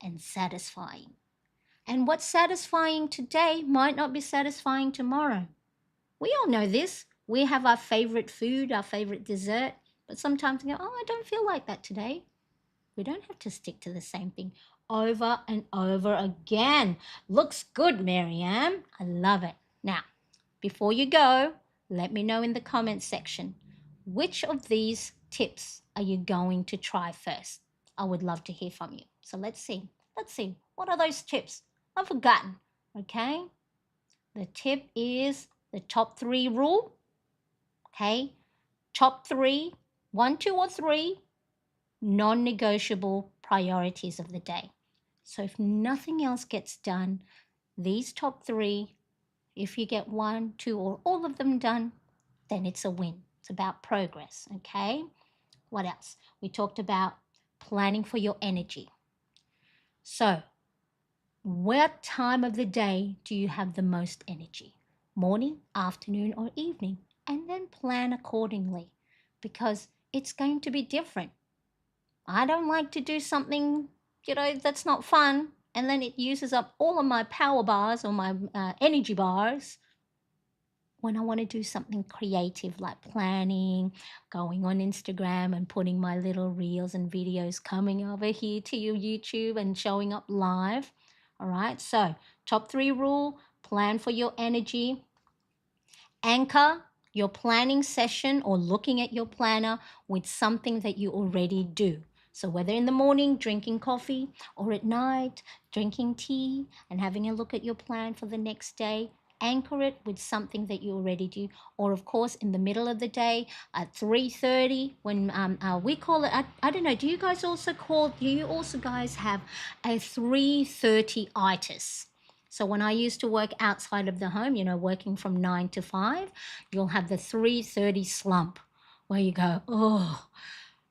and satisfying. And what's satisfying today might not be satisfying tomorrow. We all know this. We have our favorite food, our favorite dessert, but sometimes we go, oh, I don't feel like that today. We don't have to stick to the same thing over and over again. Looks good, Marianne. I love it. Now, before you go, let me know in the comments section, which of these tips are you going to try first? I would love to hear from you. So let's see. Let's see. What are those tips? I've forgotten. Okay. The tip is the top 3 rule. Okay. Top 3, 1, 2, or 3 non-negotiable priorities of the day. So if nothing else gets done, these top 3, if you get 1, 2, or all of them done, then it's a win. It's about progress, okay? What else? We talked about planning for your energy. So what time of the day do you have the most energy? Morning, afternoon, or evening? And then plan accordingly because it's going to be different. I don't like to do something, that's not fun, and then it uses up all of my power bars or my energy bars when I want to do something creative like planning, going on Instagram and putting my little reels and videos coming over here to your YouTube and showing up live. All right, so top 3 rule, plan for your energy. Anchor your planning session or looking at your planner with something that you already do. So whether in the morning drinking coffee or at night drinking tea and having a look at your plan for the next day, anchor it with something that you already do. Or of course in the middle of the day at 3:30 when we call it, I don't know, do you also guys have a 3:30 itis? So when I used to work outside of the home, working from 9 to 5, you'll have the 3:30 slump where you go, oh,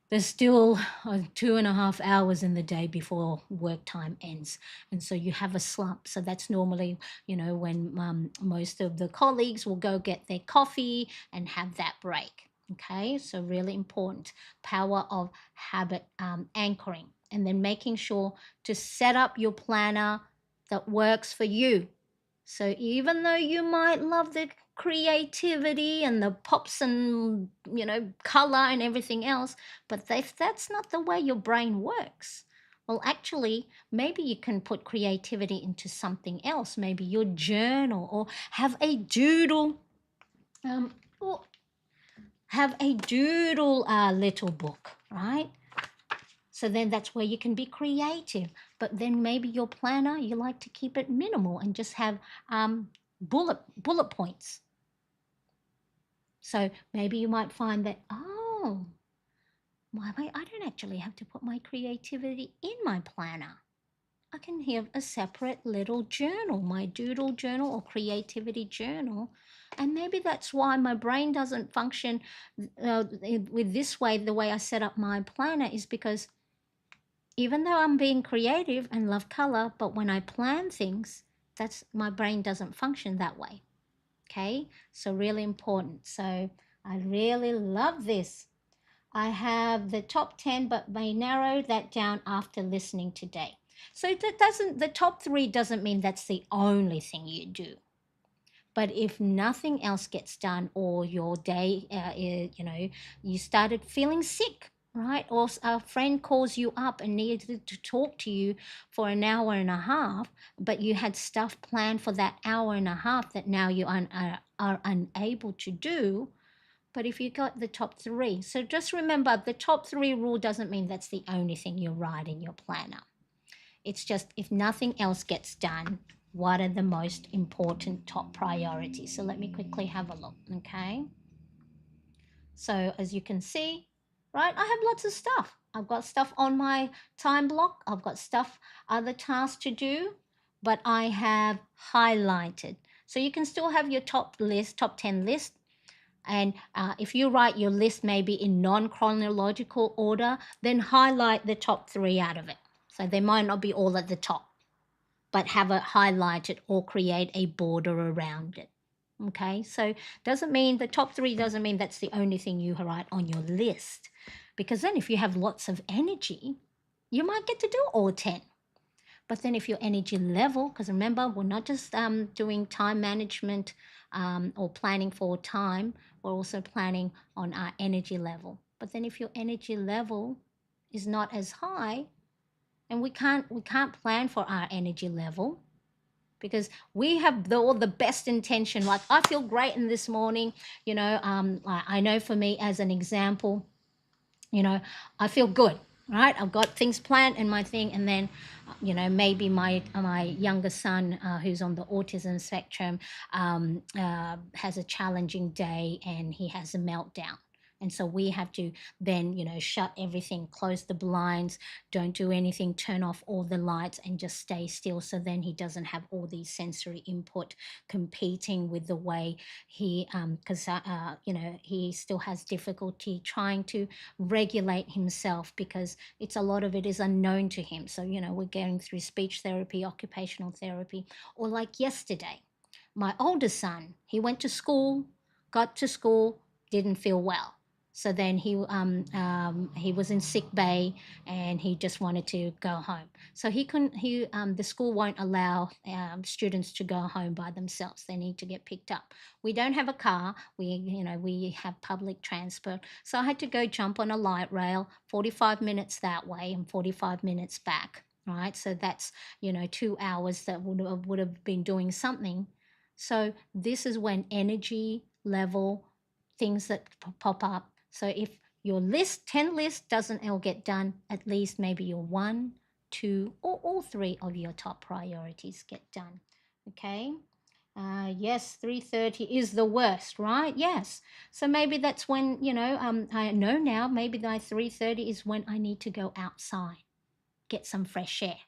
there's still 2.5 hours in the day before work time ends. And so you have a slump. So that's normally, when most of the colleagues will go get their coffee and have that break. Okay, so really important. Power of habit anchoring, and then making sure to set up your planner that works for you. So even though you might love the creativity and the pops and color and everything else, but if that's not the way your brain works, well, actually, maybe you can put creativity into something else. Maybe your journal, or have a doodle. Or have a doodle little book, right? So then that's where you can be creative. But then maybe your planner, you like to keep it minimal and just have bullet points. So maybe you might find that, oh, I don't actually have to put my creativity in my planner. I can have a separate little journal, my doodle journal or creativity journal. And maybe that's why my brain doesn't function with this way, the way I set up my planner, is because even though I'm being creative and love color, but when I plan things, that's my brain doesn't function that way. Okay, so really important. So I really love this. I have the top 10, but may narrow that down after listening today. So the top three doesn't mean that's the only thing you do. But if nothing else gets done, or your day, you started feeling sick, right? Or a friend calls you up and needed to talk to you for an hour and a half, but you had stuff planned for that hour and a half that now you are unable to do. But if you got the top three, so just remember, the top three rule doesn't mean that's the only thing you write in your planner. It's just, if nothing else gets done, what are the most important top priorities? So let me quickly have a look, okay? So as you can see, right, I have lots of stuff. I've got stuff on my time block. I've got stuff, other tasks to do, but I have highlighted. So you can still have your top 10 list. And if you write your list maybe in non-chronological order, then highlight the top three out of it. So they might not be all at the top, but have it highlighted or create a border around it. Okay, so doesn't mean the top three doesn't mean that's the only thing you write on your list, because then if you have lots of energy, you might get to do all 10. But then if your energy level, because remember, we're not just doing time management or planning for time, we're also planning on our energy level. But then if your energy level is not as high, and we can't plan for our energy level, because we have all the best intention. Like, I feel great in this morning, I know for me, as an example, I feel good, right? I've got things planned in my thing, and then maybe my younger son, who's on the autism spectrum, has a challenging day and he has a meltdown. And so we have to then, shut everything, close the blinds, don't do anything, turn off all the lights, and just stay still. So then he doesn't have all these sensory input competing with the way he, because, he still has difficulty trying to regulate himself, because it's a lot of it is unknown to him. So, we're going through speech therapy, occupational therapy. Or like yesterday, my oldest son, he went to school, got to school, didn't feel well. So then he was in sick bay, and he just wanted to go home. So he couldn't. The school won't allow students to go home by themselves. They need to get picked up. We don't have a car. We have public transport. So I had to go jump on a light rail, 45 minutes that way and 45 minutes back. Right. So that's 2 hours that would have been doing something. So this is when energy level, things that pop up. So if your 10 list doesn't all get done, at least maybe your one, two, or all three of your top priorities get done. Okay. Yes, 3:30 is the worst, right? Yes. So maybe that's when, I know now, maybe by 3:30 is when I need to go outside, get some fresh air,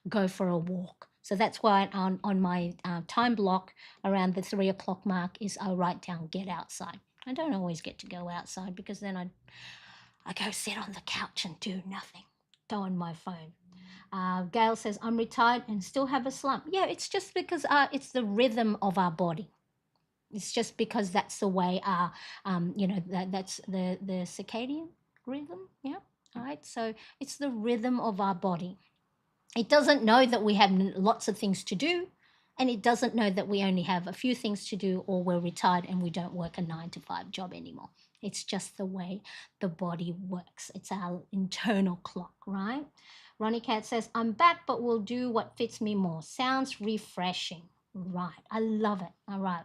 go for a walk. So that's why on my time block around the 3 o'clock mark is I write down get outside. I don't always get to go outside, because then I go sit on the couch and do nothing, go on my phone. Gail says, I'm retired and still have a slump. Yeah, it's just because it's the rhythm of our body. It's just because that's the way our, that's the circadian rhythm. Yeah. All right. So it's the rhythm of our body. It doesn't know that we have lots of things to do, and it doesn't know that we only have a few things to do or we're retired and we don't work a 9 to 5 job anymore. It's just the way the body works. It's our internal clock, right? Ronnie Cat says, I'm back, but will do what fits me more. Sounds refreshing. Right. I love it. All right.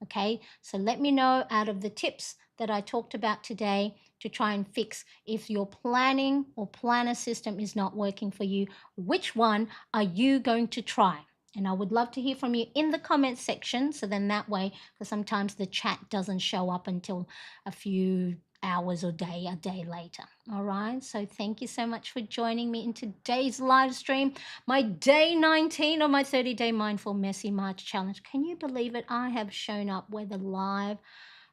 Okay. So let me know out of the tips that I talked about today to try and fix if your planning or planner system is not working for you, which one are you going to try? And I would love to hear from you in the comments section. So then that way, because sometimes the chat doesn't show up until a few hours or a day later. All right. So thank you so much for joining me in today's live stream, my day 19 of my 30-day Mindful Messy March Challenge. Can you believe it? I have shown up whether live,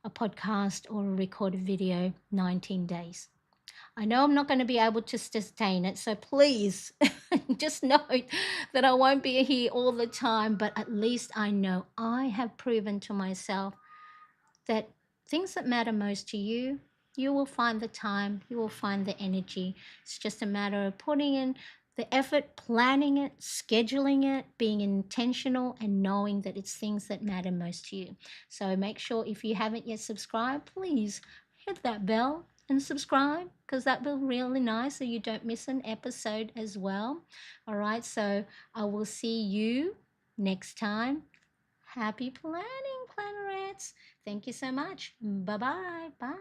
a podcast, or a recorded video 19 days. I know I'm not going to be able to sustain it, so please just note that I won't be here all the time, but at least I know I have proven to myself that things that matter most to you, you will find the time, you will find the energy. It's just a matter of putting in the effort, planning it, scheduling it, being intentional, and knowing that it's things that matter most to you. So make sure if you haven't yet subscribed, please hit that bell and subscribe, because that will be really nice so you don't miss an episode as well. All right, so I will see you next time. Happy planning, Plannerets. Thank you so much. Bye-bye. Bye.